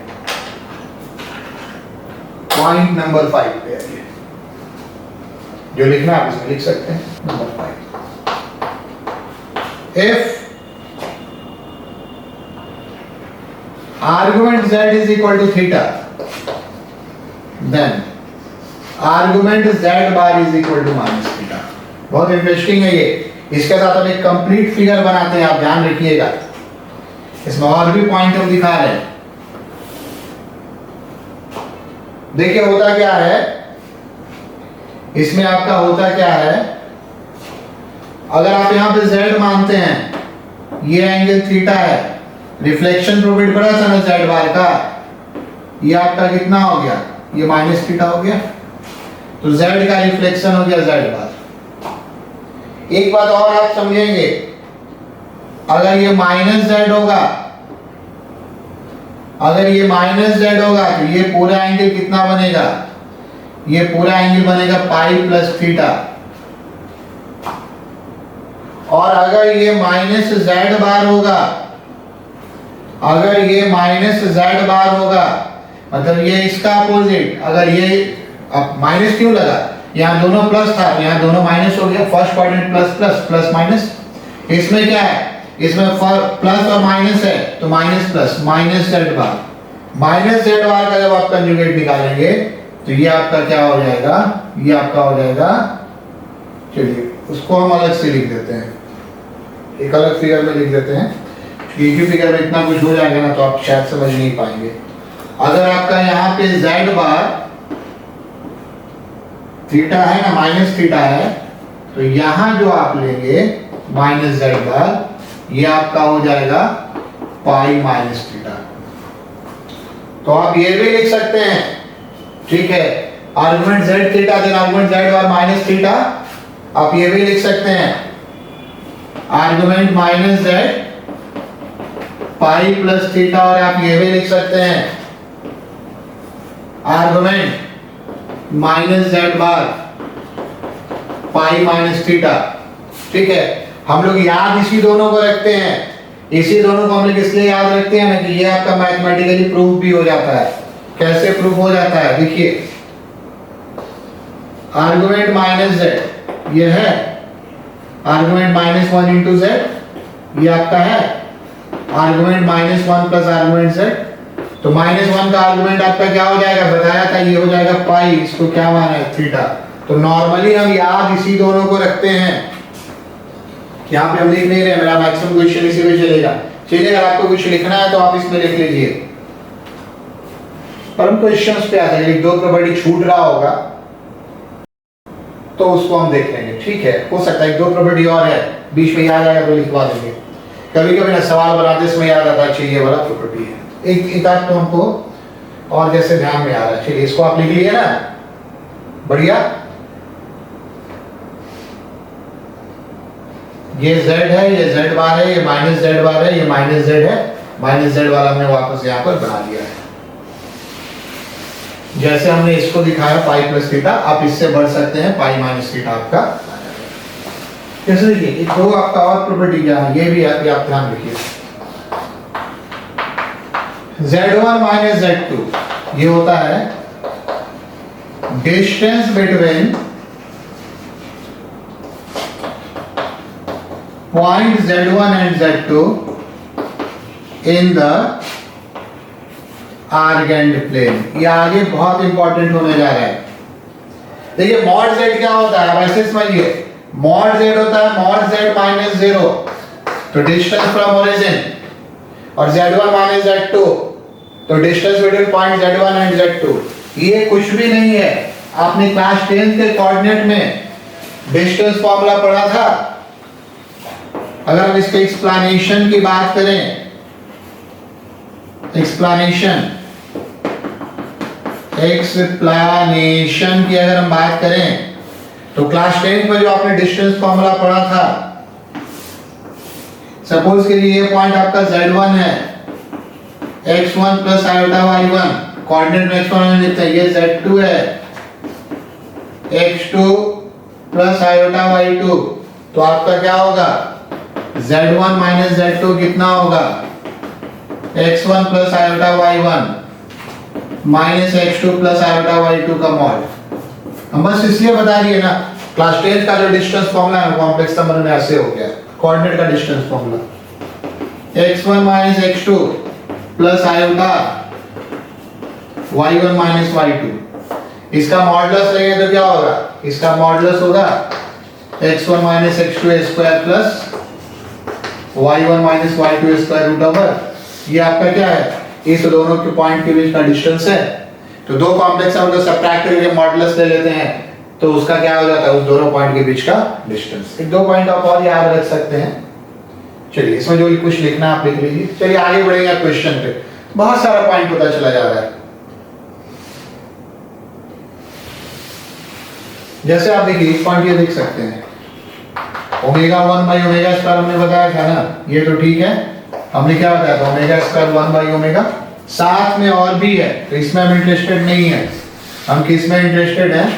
पॉइंट नंबर 5 पे आइए, जो लिखना आप इसमें लिख सकते हैं। Number 5, if argument z is equal to theta, then argument z bar is equal to minus theta। बहुत इंटरेस्टिंग है ये, इसके साथ हम एक कंप्लीट फिगर बनाते हैं, आप ध्यान रखिएगा, इसमें और भी पॉइंट हम दिखा रहे हैं। देखिए होता क्या है इसमें, आपका होता क्या है, अगर आप यहां पे z मानते हैं, ये एंगल थीटा है, रिफ्लेक्शन प्रोबेट पड़ा था ना z बार का, ये आपका कितना हो गया, ये माइनस थीटा हो गया, तो z का रिफ्लेक्शन हो गया z बार। एक बात और आप समझेंगे, अगर ये माइनस z होगा, अगर ये माइनस z होगा तो ये पूरा एंगल कितना बनेगा, ये पूरा एंगल बनेगा पाई प्लस थीटा, और अगर ये माइनस z बार होगा, अगर ये माइनस z बार होगा मतलब ये इसका अपोजिट, अगर ये अब माइनस क्यों लगा, यहाँ दोनों प्लस था, यहाँ दोनों माइनस हो गया, first quadrant plus plus plus minus, इसमें क्या है, इसमें प्लस और माइनस है तो minus plus minus z bar, minus z bar का जब आप कंजुगेट निकालेंगे तो ये आपका क्या हो जाएगा, ये आपका हो जाएगा, चलिए उसको हम अलग से लिख देते हैं, एक अलग फिगर में लिख देते हैं, एक ही फिगर में इतना कुछ हो जाएगा ना तो आप शायद समझ नहीं पाएंगे। अगर आपका यहाँ पे z बार थीटा है ना, माइनस थीटा है, तो यहाँ जो आप लेंगे माइनस z बार, ये आपका हो जाएगा पाई माइनस थीटा। तो आप ये भी लिख सकते हैं, ठीक है, argument z theta then argument z bar minus theta, आप ये भी लिख सकते हैं argument minus z pi plus theta, और आप ये भी लिख सकते हैं argument minus z bar pi minus theta. ठीक है, हम लोग याद इसी दोनों को रखते हैं, इसी दोनों को हम लोग इसलिए याद रखते हैं ना कि ये आपका मैथमेटिकली प्रूफ भी हो जाता है। कैसे प्रूफ हो जाता है, देखिए आर्गुमेंट माइनस z ये है, आर्गुमेंट माइनस 1 इंटू z ये आपका है, argument minus 1 plus argument z, तो माइनस 1 का आर्गुमेंट आपका क्या हो जाएगा, बताया था, ये हो जाएगा पाई, इसको क्या माना है थीटा। तो नॉर्मली हम याद इसी दोनों को रखते हैं, यहाँ पे हम लिख नहीं रहे, मेरा मैक्सिमम क्वेश्चन इसी में चलेगा। चलिए अगर आपको कुछ लिखना है तो आप इसमें लिख लीजिए, पर हम क्वेश्चंस पे आते हैं, एक दो प्रॉपर्टी छूट रहा होगा तो उसको हम देख लेंगे। ठीक है, हो सकता है एक दो प्रॉपर्टी और है, बीच में याद आएगा तो लिखवा देंगे। कभी कभी ना सवाल बनाते इसमें याद आता है, चाहिए वाला प्रॉपर्टी है, एक आध तो हमको और जैसे ध्यान में आ रहा है। चलिए इसको आप लिख लिए ना, बढ़िया। ये z है, ये z बार है, ये माइनस z बार है, ये माइनस z है, माइनस z वाला हमने वापस यहाँ पर बना दिया है। जैसे हमने इसको दिखाया पाई प्लस थीटा, आप इससे बढ़ सकते हैं पाई माइनस थीटा आपका। कैसे देखिए एक दो आपका और प्रॉपर्टी क्या है, ये भी आप ध्यान रखिए। Z1 माइनस Z2 ये होता है distance between point Z1 and Z2 in the Argand plane. ये आगे बहुत इंपॉर्टेंट होने जा रहा है। देखिए मॉड Z क्या होता है, वैसे समझिए मॉड Z होता है मॉड Z माइनस 0, तो डिस्टेंस फ्रॉम ओरिजिन, और Z1 माइनस Z2 तो distance between point Z1 and Z2। ये कुछ भी नहीं है, आपने क्लास 10 के कोऑर्डिनेट में डिस्टेंस फॉर्मूला पढ़ा था। अगर हम इसके एक्सप्लेनेशन की बात करें, एक्सप्लेनेशन की अगर हम बात करें तो क्लास 10 में जो आपने डिस्टेंस फॉर्मूला पढ़ा था, सपोज के लिए ये पॉइंट आपका Z1 है, x1 plus iota y1, coordinate में x1 लिखते हैं, ये Z2 है, x2 प्लस आयोटा y2, तो आपका क्या होगा Z1 माइनस Z2 कितना होगा, x1 plus iota y1 minus x2 plus iota y2 का मॉड। हम बस इसलिए बता दिए ना, क्लास 10 का जो डिस्टेंस फॉर्मूला है कॉम्प्लेक्स नंबर में ऐसे हो गया, कोऑर्डिनेट का distance formula x1 minus x2 plus iota y1 minus y2। इसका मॉडुलस लेंगे तो क्या होगा, इसका मॉडुलस होगा x1 minus x2 square plus y1 minus y2 square root over, ये आपका क्या है, इस दोनों के पॉइंट के बीच का डिस्टेंस है। तो दो कॉम्प्लेक्स नंबर को सब्ट्रैक्ट करके मॉडुलस ले लेते हैं, तो उसका क्या हो जाता है, उस दोनों पॉइंट के बीच का डिस्टेंस। एक दो पॉइंट आप और याद रख सकते हैं। चलिए इसमें जो कुछ लिखना आप लिख लीजिए। चलिए आगे बढ़ेंगे क्वेश्चन पे, बहुत सारा पॉइंट पता चला जा रहा है। जैसे आप देखिए एक पॉइंट ये देख सकते हैं, ओमेगा 1 बाई ओमेगा स्क्वायर हमने बताया था ना, ये तो ठीक है, हमने क्या बताया था ओमेगा स्क्वायर 1 बाई ओमेगा, साथ में और भी है तो इसमें हम इंटरेस्टेड नहीं है, हम किस में इंटरेस्टेड हैं,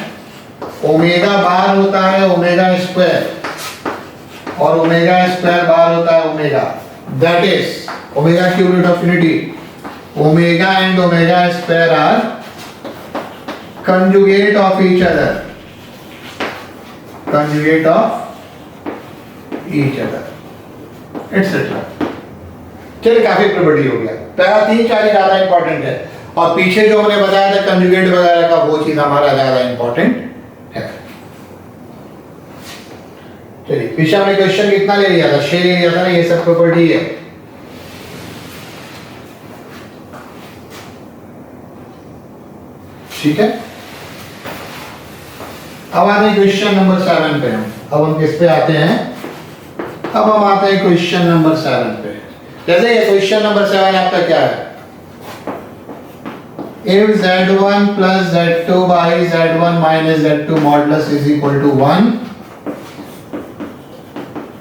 ओमेगा बार होता है ओमेगा स्क्वायर और ओमेगा स्क्वायर बार होता है omega, that is omega cube root of unity, omega and omega square are conjugate of each other, conjugate of each other etc. चलिए काफी प्रॉपर्टी हो गया, पहला 3-4 ज्यादा इंपॉर्टेंट है, और पीछे जो हमने बताया था कंजुगेट वगैरह का वो चीज हमारा ज्यादा इंपॉर्टेंट है। चलिए पीछे हमने क्वेश्चन कितना ले लिया था, 6 ले लिया था ना, ये सब प्रॉपर्टी है। ठीक है, अब आते हैं क्वेश्चन नंबर 7 पे। अब हम किस पे आते हैं, अब हम आते हैं क्वेश्चन नंबर 7 पे। जैसे ये क्वेश्चन नंबर 7 आपका क्या है, if z1 plus z2 by z1 minus z2 modulus is equal to 1,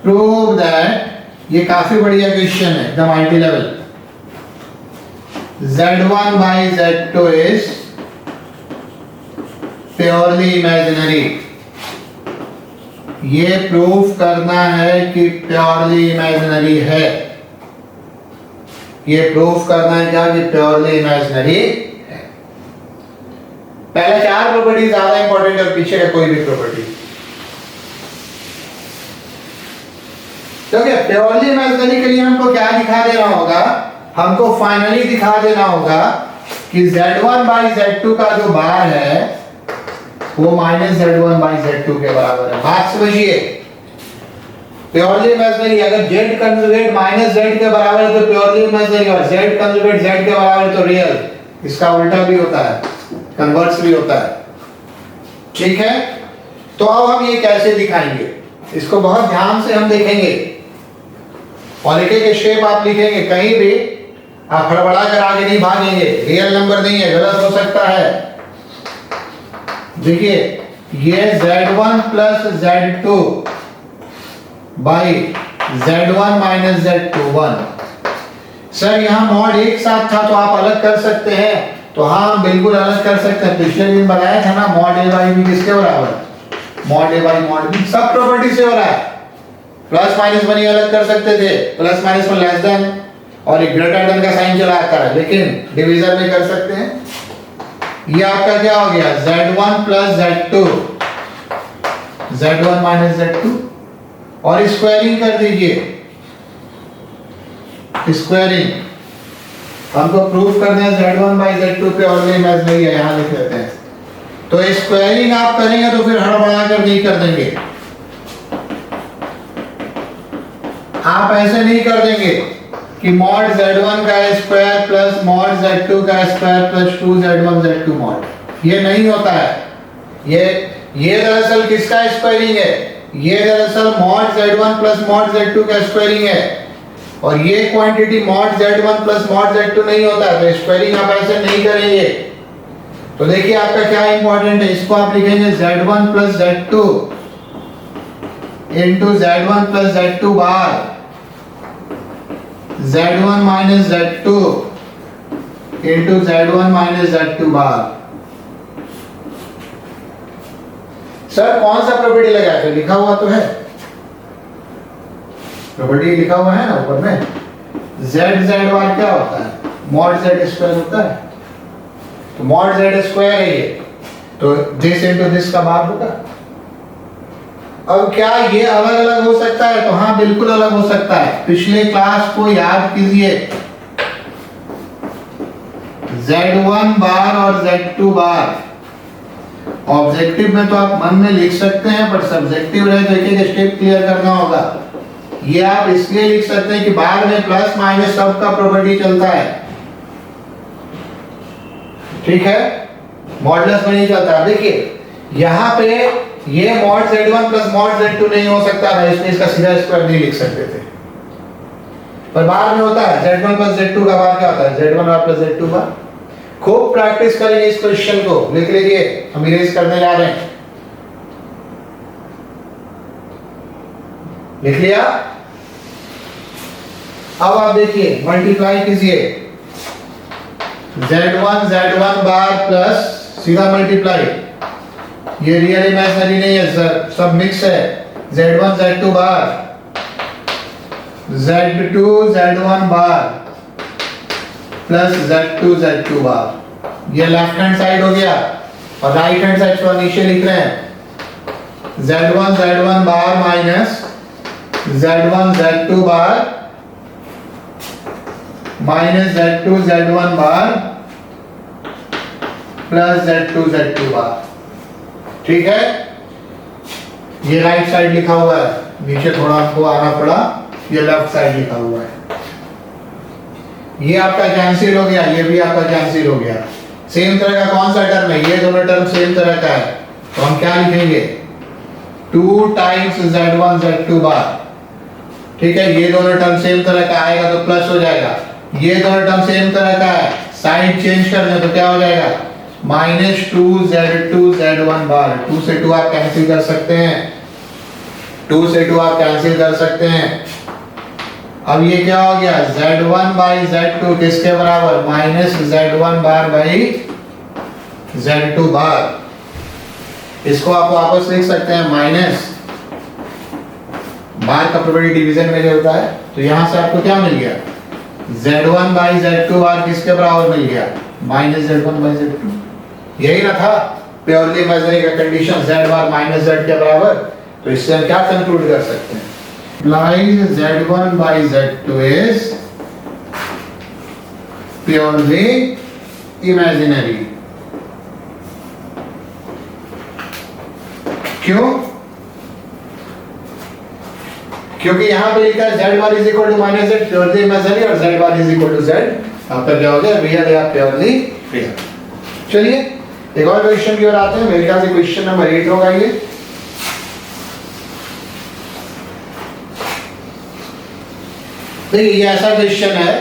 prove that, ये काफी बढ़िया क्वेश्चन है एकदम IT level, z1 by z2 is purely imaginary. ये प्रूफ करना है कि प्योरली इमेजिनरी है, ये प्रूफ करना है क्या कि प्योरली इमेजिनरी है। पहले 4 प्रॉपर्टी ज्यादा इंपॉर्टेंट है, पीछे का कोई भी प्रॉपर्टी, क्योंकि प्योरली इमेजिनरी के लिए हमको क्या दिखा देना होगा, हमको फाइनली दिखा देना होगा कि z1 by z2 का जो बार है वो माइनस z1 by z2 के बराबर है। बात समझिए, प्योरली इमेजिनरी, अगर z कंजुगेट माइनस z के बराबर है तो प्योरली इमेजिनरी, और z कंजुगेट z के बराबर है तो रियल। इसका उल्टा भी होता है, कन्वर्स भी होता है। ठीक है, तो अब हम ये कैसे दिखाएंगे, इसको बहुत ध्यान से हम देखेंगे, और एक एक स्टेप आप लिखेंगे, कहीं भी आप हड़बड़ा कर आगे नहीं भागेंगे, रियल नंबर नहीं है, गलत हो सकता है। देखिए ये z1 plus z2 by z1 minus z2 1, sir यहां मॉड एक साथ था तो आप अलग कर सकते हैं, तो हाँ हम बिल्कुल अलग कर सकते हैं। पिछले दिन बताया था ना मॉड ए बाई बी किसके बराबर, mod A by mod B, सब प्रॉपर्टी से हो रहा है। प्लस माइनस वन अलग कर सकते थे, plus minus one less than और एक ग्रेटर देन का साइन चला आता है, लेकिन डिवीजन में कर सकते हैं। ये आपका क्या हो गया z1 plus z2, z1 minus z2, और स्क्वायरिंग कर दीजिए, स्क्वायरिंग हमको प्रूफ करना है z1 बाई z2 पे, और इमेजिनरी है यहाँ लिख लेते हैं। तो स्क्वायरिंग आप करेंगे तो फिर हड़बड़ा कर नहीं कर देंगे, आप ऐसे नहीं कर देंगे कि मॉड z1 का स्क्वायर प्लस मॉड z2 का square plus 2z1 z2 mod, ये नहीं होता है। ये दरअसल किसका स्क्वायरिंग है, ये दरअसल mod z1 plus mod z2 का स्क्वायरिंग है, और ये quantity mod z1 plus mod z2 नहीं होता है, तो स्क्वायरिंग आप ऐसे नहीं करेंगे। तो देखिए आपका क्या इंपॉर्टेंट है, इसको आप लिखेंगे z1 plus z2 into z1 plus z2 बार z1 minus z2 into z1 minus z2 बार। सर कौन सा प्रॉपर्टी लगाया, तो लिखा हुआ तो है, प्रॉपर्टी लिखा हुआ है ना ऊपर में, z बार क्या होता है, मॉड z स्क्वायर होता है, तो मॉड z स्क्वायर है ये, तो दिस इनटू दिस का बार होगा। अब क्या ये अलग अलग हो सकता है, तो हाँ बिल्कुल अलग हो सकता है। पिछले क्लास को याद कीजिए, z1 बार और z2 बार ऑब्जेक्टिव में तो आप मन में लिख सकते हैं, पर सब्जेक्टिव रहे तो एक एक स्टेप क्लियर करना होगा। ये आप इसलिए लिख सकते हैं कि बाद में प्लस माइनस सब का प्रॉपर्टी चलता है, ठीक है, मॉडुलस में नहीं चलता। देखिए यहाँ पे ये mod z1 plus mod z2 नहीं हो सकता था, इसलिए इसका सीधा स्क्वायर नहीं लिख सकते थे, पर बाद में होता है z1 प्लस z2 का बार क्या होता है, z1 बार प्लस z2 बार। खूब प्रैक्टिस करेंगे इस क्वेश्चन को, लिख लीजिए, हम इरेज करने जा रहे हैं, लिख लिया। अब आप देखिए मल्टीप्लाई कीजिए, z1 बार प्लस सीधा मल्टीप्लाई, ये रियल इमेजिनरी नहीं है सर, सब मिक्स है, z1 z2 बार z2 z1 बार प्लस z2 z2 बार, ये लेफ्ट हैंड साइड हो गया, और राइट हैंड साइड को नीचे लिख रहे हैं z1 बार माइनस z1 z2 बार माइनस z2 z1 बार प्लस z2 z2 बार, ठीक है। ये राइट साइड लिखा हुआ है, नीचे थोड़ा आपको आना पड़ा, ये लेफ्ट साइड लिखा हुआ है। ये आपका कैंसिल हो गया, ये भी आपका कैंसिल हो गया। सेम तरह का कौन सा टर्म है, ये दोनों टर्म सेम तरह का है, तो हम क्या लिखेंगे 2 टाइम्स z1 z2 बार, ठीक है। ये दोनों टर्म सेम तरह का आएगा तो प्लस हो जाएगा, ये दोनों टर्म सेम तरह का है, साइड चेंज कर दें तो क्या हो जाएगा माइनस 2z2 z1 बार। 2 से 2 आप कैंसिल कर सकते हैं, 2 से 2 आप कैंसिल कर सकते हैं। अब ये क्या हो गया z1 बाई z2 किसके बराबर, minus z1 bar by z2 बार। इसको आप वापस लिख सकते हैं, माइनस बार का प्रॉपर्टी डिवीजन में जो होता है, तो यहां से आपको क्या मिल गया z1 बाई z2 बार किसके बराबर मिल गया, माइनस z1 बाई z2। यही ना था प्योरली इमेजिनरी का condition, z bar minus z के बराबर। तो इससे हम क्या कंक्लूड कर सकते हैं, implies z1 by z2 is purely imaginary। क्यों, क्योंकि यहां पे लिखा है z bar is equal to minus z, purely imaginary, और z bar is equal to z आपका क्या हो गया रियल या प्योरली रियल। चलिए एक और क्वेश्चन की ओर आते हैं, मेरे ख्याल से क्वेश्चन नंबर 8 होगा ये। देखिए ये ऐसा क्वेश्चन है,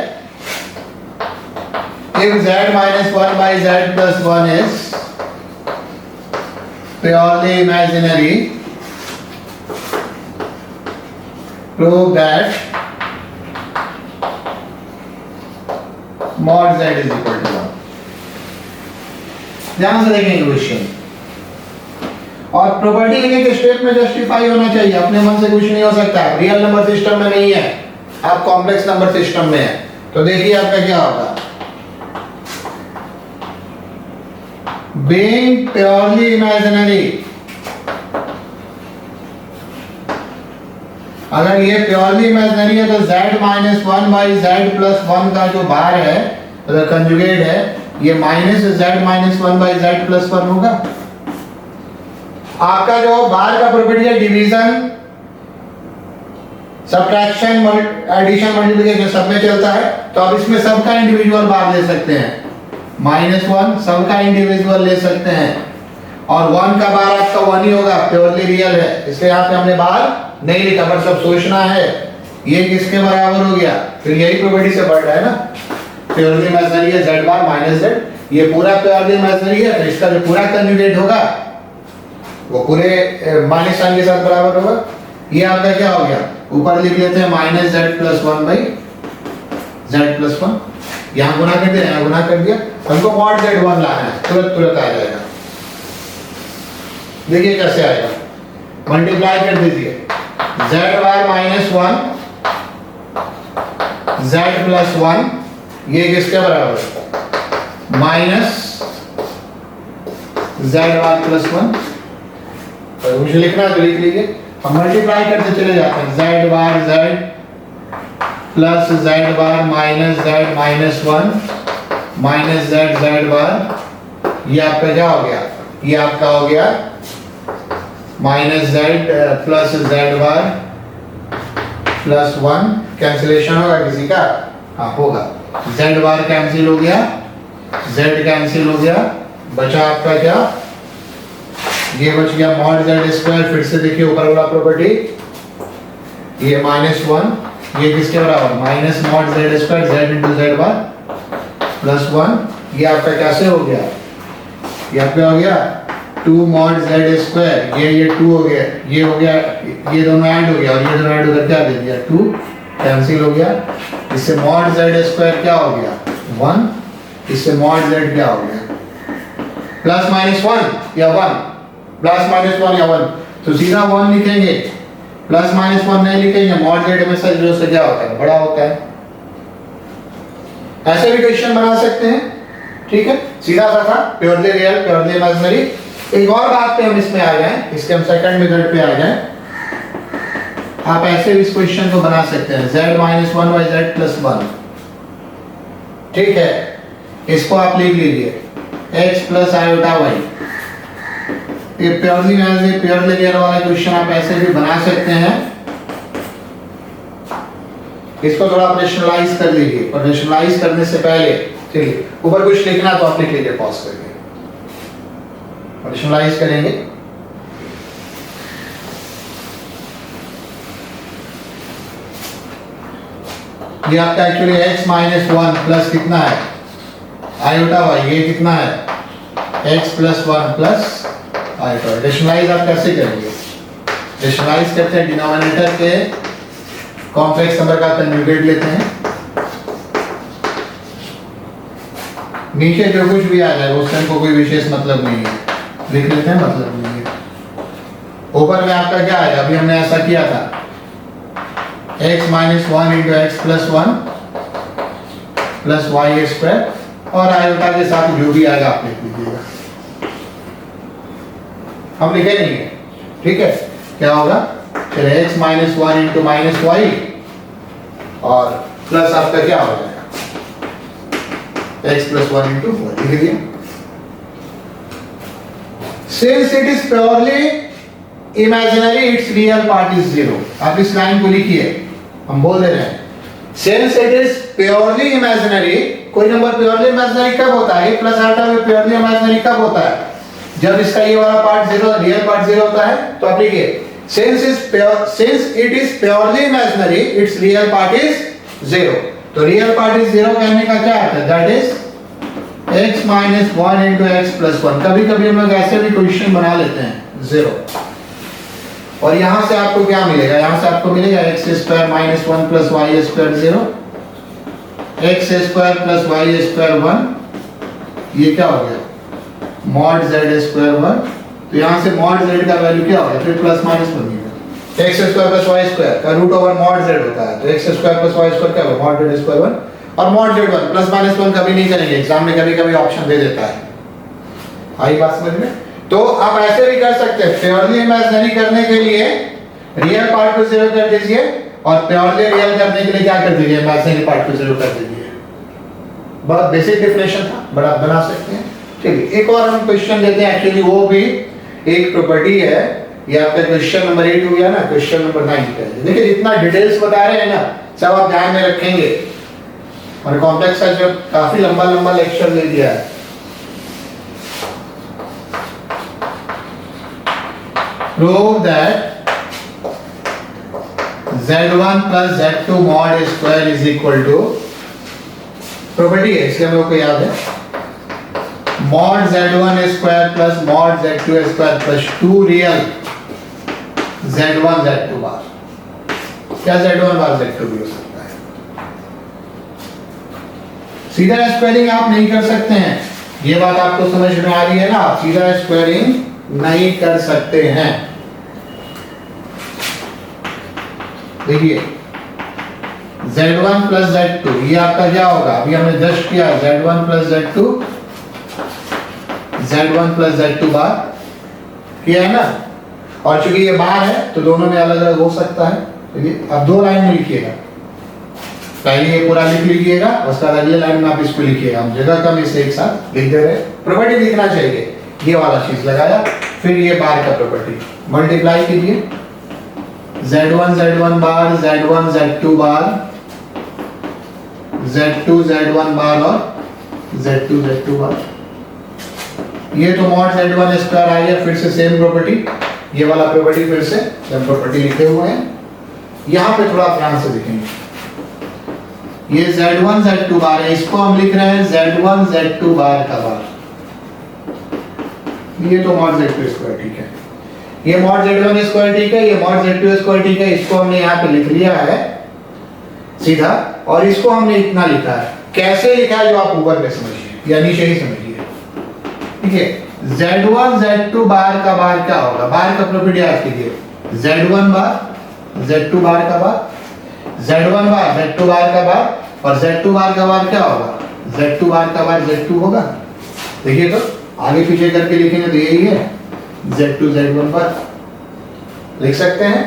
if z minus 1 by z plus 1 is purely imaginary, prove that mod z is equal to 1। ध्यान से देखेंगे क्वेश्चन। और प्रॉपर्टी लिखने के स्टेप में जस्टिफाई होना चाहिए, अपने मन से कुछ नहीं हो सकता। रियल नंबर सिस्टम में नहीं है, आप कॉम्प्लेक्स नंबर सिस्टम में है। तो देखिए आपका क्या होगा, being purely imaginary, अगर ये प्योरली इमेजिनरी है तो z minus one by Z plus one का जो बार है अगर कंजुगेट है, ये minus z minus one by Z plus one होगा। आपका जो बार का प्रॉपर्टी है डिवीजन, सब्ट्रैक्शन, एडिशन, मल्टीप्लिकेशन सब में चलता है, तो आप इसमें सबका इंडिविजुअल बार ले सकते हैं। माइनस वन सबका इंडिविजुअल ले सकते हैं, और वन का बार आपका वन ही होगा, प्योरली रियल है, इसलिए यहाँ पे हमने बार नहीं लिखा, पर सब सोचना है ये किसके बराबर हो गया, फिर यही प्रॉपर्टी से बढ़ रहा है ना। प्योरली इमेजिनरी है z बार माइनस z, ये पूरा प्योरली इमेजिनरी है, तो इसका जो पूरा कंजुगेट होगा वो पूरे माइनस साइन के साथ बराबर होगा। ये आपका क्या हो गया, ऊपर लिख लेते हैं minus z plus one by z plus one, यहाँ गुना कर दिया, यहाँ गुना कर दिया, हमको मॉड z वन लाना है, तुरंत आ जाएगा। देखिए कैसे आएगा, मल्टीप्लाई कर दीजिए, z bar minus one z plus one, ये किसके बराबर है, minus z bar plus one. तो मुझे लिखना है तो लिख लीजिए, हम मल्टीप्लाई करते चले जाते हैं, z bar z plus z bar minus z minus one minus z bar, ये आपका क्या हो गया, ये आपका हो गया minus z plus z bar plus one. Cancellation होगा किसी का, हाँ होगा, z बार कैंसिल हो गया, z कैंसिल हो गया, बचा आपका क्या, ये बच गया मॉड z स्क्वायर। फिर से देखिए ऊपर वाला प्रॉपर्टी, ये माइनस वन, ये किसके बराबर, minus mod z square z into z bar plus one. ये आपका कैसे हो गया, ये आपका हो गया टू मॉड z स्क्वायर, ये टू हो गया, ये हो गया, ये दोनों ऐड हो गया, और ये दोनों ऐड होकर क्या दे दिया, टू कैंसिल हो गया। इससे मॉड z स्क्वायर क्या हो गया, वन, इससे मॉड z क्या हो गया, प्लस माइनस वन या वन, प्लस माइनस वन या वन, तो सीधा वन लिखेंगे, प्लस माइनस वन नहीं लिखेंगे, मॉड z हमेशा जीरो से क्या होता है, बड़ा होता है। ऐसे भी क्वेश्चन बना सकते हैं, ठीक है, सीधा सा था, प्योरली रियल प्योरली इमेजिनरी। एक और बात पे हम इसमें आ गए, इसके हम सेकंड मेथड पे आ गए। आप ऐसे इस क्वेश्चन को बना सकते हैं, z minus one by Z plus one, ठीक है, इसको आप लिख लीजिए x प्लस आयोटा y। ये प्योरली रियल वाला क्वेश्चन आप ऐसे भी बना सकते हैं। इसको थोड़ा ऑपरेशनलाइज कर लीजिए, ऑपरेशनलाइज करने से पहले चलिए ऊपर कुछ लिखना तो आप लिख लीजिए पॉज करके, ऑपरेशनलाइज करेंगे। ये आपका actually x minus one plus कितना है आयोटा y, ये कितना है x plus one plus iota. Rationalize आप कैसे करेंगे, रेशनलाइज करते हैं, डिनोमिनेटर के कॉम्प्लेक्स नंबर का कंजुगेट लेते हैं, नीचे जो कुछ भी आ जाए उससे हमको कोई विशेष मतलब नहीं है, लिख लेते हैं, मतलब नहीं है। ऊपर में आपका क्या आएगा, अभी हमने ऐसा किया था, x minus one into x plus one plus Y square, और आयोटा के साथ जो भी आएगा आप लिख लीजिएगा, हम लिखे नहीं है, ठीक है। क्या होगा, फिर x minus one into minus y और प्लस आपका क्या हो जाएगा x plus one into y, लिख दिया। Since it is purely imaginary, its real part is zero। आप इस लाइन को लिखिए, हम बोल दे रहे हैं since it is purely imaginary। कोई नंबर प्योरली इमेजिनरी कब होता है, प्लस आयोटा में प्योरली इमेजिनरी कब होता है, जब इसका ये वाला part zero, real part zero होता है। तो आप लिखिए since it is purely imaginary, its real part is zero। तो रियल पार्ट इज जीरो कहने का क्या अर्थ है, that is x minus one into x plus one. कभी कभी हम लोग ऐसे भी क्वेश्चन बना लेते हैं जीरो, और यहां से आपको क्या मिलेगा, यहां से आपको मिलेगा x square minus one plus Y square zero, x square plus Y square one, ये क्या हो गया मॉड जेड स्क्वायर 1, तो यहाँ से मॉड जेड का वैल्यू क्या होगा, फिर प्लस माइनस बनेगा, x square plus Y square का रूट ओवर मॉड जेड होता है, तो x square plus Y square क्या होगा, मॉड जेड स्क्वायर 1, और मॉड जेड 1 प्लस माइनस 1 कभी नहीं करेंगे, एग्जाम में कभी कभी ऑप्शन दे देता है। आई बात समझ में? तो आप ऐसे भी कर सकते हैं, प्योरली इमेजिनरी करने के लिए रियल पार्ट को 0 कर दीजिए और प्योरली रियल करने के लिए क्या कर दीजिए, इमेजिनरी पार्ट को 0 कर दीजिए। बहुत बेसिक डिफिनेशन था, बड़ा बना सकते हैं। चलिए एक और हम क्वेश्चन लेते हैं, एक्चुअली वो भी एक प्रॉपर्टी है, ये आपका क्वेश्चन नंबर 8 हो गया ना, क्वेश्चन नंबर 9 का है। देखिए जितना डिटेल्स बता रहे हैं ना सब आप ध्यान में रखेंगे, और कॉम्प्लेक्स का जो काफी लंबा लंबा लेक्चर ले दिया है। Prove that Z1 plus Z2 mod square is equal to, property है इसलिए हम लोग को याद है, mod Z1 square plus mod Z2 square plus 2 real Z1 Z2 बार, क्या Z1 बार Z2 भी हो सकता है। सीधा स्क्वायरिंग आप नहीं कर सकते हैं, ये बात आपको समझ में आ रही है ना, आप सीधा स्क्वायरिंग नहीं कर सकते हैं। देखिए Z1 प्लस Z2 ये आपका क्या होगा, अभी हमने जस्ट किया Z1 plus Z2, Z1 plus Z2 बार किया है ना, और चूंकि ये बार है तो दोनों में अलग अलग हो सकता है। देखिए अब दो लाइन में लिखिएगा, पहले ये पूरा लिख लीजिएगा, उसके बाद अगले लाइन में आप इसको लिखिएगा, हम जगह कम इसे एक साथ लिख दे रहे हैं। प्रॉपर्टी लिखना चाहिए, ये वाला चीज लगाया, फिर ये बार का प्रॉपर्टी मल्टीप्लाई कीजिए, Z1 Z1 बार, Z1 Z2 बार, Z2 Z1 बार और Z2 Z2 बार, ये तो मॉड Z1 स्क्वायर आ गया, फिर से सेम प्रॉपर्टी, ये वाला प्रॉपर्टी फिर से सेम प्रॉपर्टी लिखे हुए हैं। यहाँ पे थोड़ा ध्यान से देखेंगे, ये Z1 Z2 बार है, इसको हम लिख रहे हैं Z1 Z2 बार का बार, ये तो मॉड Z2 स्क्वायर ठीक है, ये मॉड Z1 स्क्वायर ठीक है, ये मॉड Z2 स्क्वायर ठीक है, इसको हमने यहाँ पे लिख लिया है सीधा, और इसको हमने इतना लिखा है, कैसे लिखा है जो आप ऊपर में समझिए या नीचे ही समझिए। ठीक है, Z1 Z2 बार का बार क्या होगा, बार का प्रॉपर्टी याद कीजिए, Z1 बार Z2 बार का बार, Z1 बार Z2 बार का बार, और Z2 बार का बार क्या होगा, Z2 बार का बार Z2 होगा। देखिए तो आगे पीछे करके लिखेंगे तो यही है, Z2 Z1 बार लिख सकते हैं।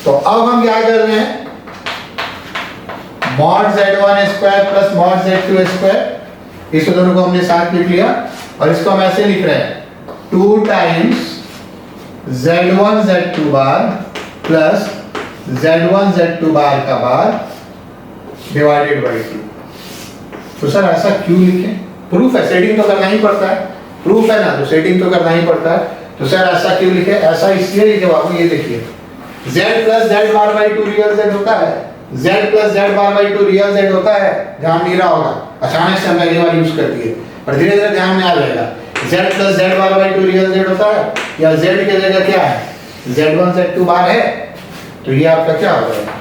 तो अब हम क्या कर रहे हैं, mod Z1 square plus mod Z2 square, इस दोनों को हमने साथ लिख लिया, और इसको हम ऐसे लिख रहे हैं 2 टाइम्स Z1 Z2 बार प्लस Z1 Z2 बार का बार डिवाइडेड बाई 2। तो सर ऐसा क्यों लिखें, प्रूफ है, सेटिंग तो करना ही पड़ता है, प्रूफ है ना, तो सेटिंग तो करना ही पड़ता है। तो सर ऐसा क्यों लिखे, ऐसा इसलिए लिखे बाबू, ये देखिए z plus Z bar by 2 real z होता है, z plus Z bar by 2 real z होता है, ध्यान नहीं रहा होगा, अचानक से हम पहली बार यूज कर दिए, पर धीरे धीरे ध्यान में आ जाएगा। z plus Z bar by 2 real z होता है, या z की जगह क्या है, z1 z2 बार है, तो ये आपका क्या हो जाएगा,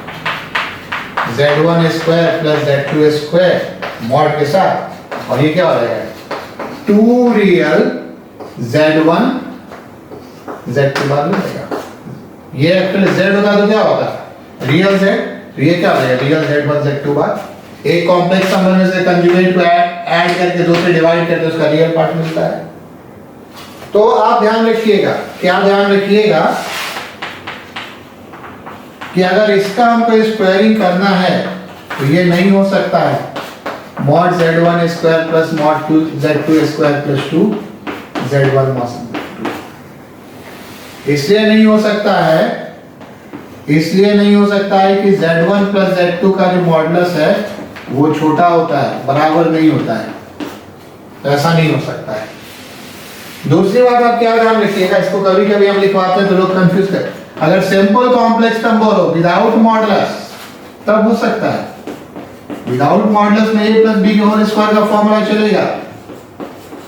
z1 square plus z2 square mod के साथ, और ये क्या हो जाएगा 2 रियल z1 z2 बार में जाएगा। ये एक्चुअली z होता तो क्या होता, रियल z, तो ये क्या हो जाएगा रियल z1 z2 बार। एक कॉम्प्लेक्स नंबर में से कंजुगेट को ऐड करके दो से डिवाइड करके उसका रियल पार्ट मिलता है। तो आप ध्यान रखिएगा, क्या ध्यान रखिएगा कि अगर इसका हमको स्क्वायरिंग करना है तो ये नहीं हो सकता है mod z1 square plus mod z2 square plus 2 z1 mod, इसलिए नहीं हो सकता है, इसलिए नहीं हो सकता है कि z1 प्लस z2 का जो मॉडुलस है वो छोटा होता है, बराबर नहीं होता है, तो ऐसा नहीं हो सकता है। दूसरी बात आप क्या ध्यान रखिएगा, इसको कभी कभी हम लिखवाते हैं तो लोग कंफ्यूज करते हैं, अगर सिंपल कॉम्प्लेक्स नंबर हो विदाउट मॉडुलस तब हो सकता है, विदाउट मॉडुलस में a plus b whole square का फॉर्मूला चलेगा,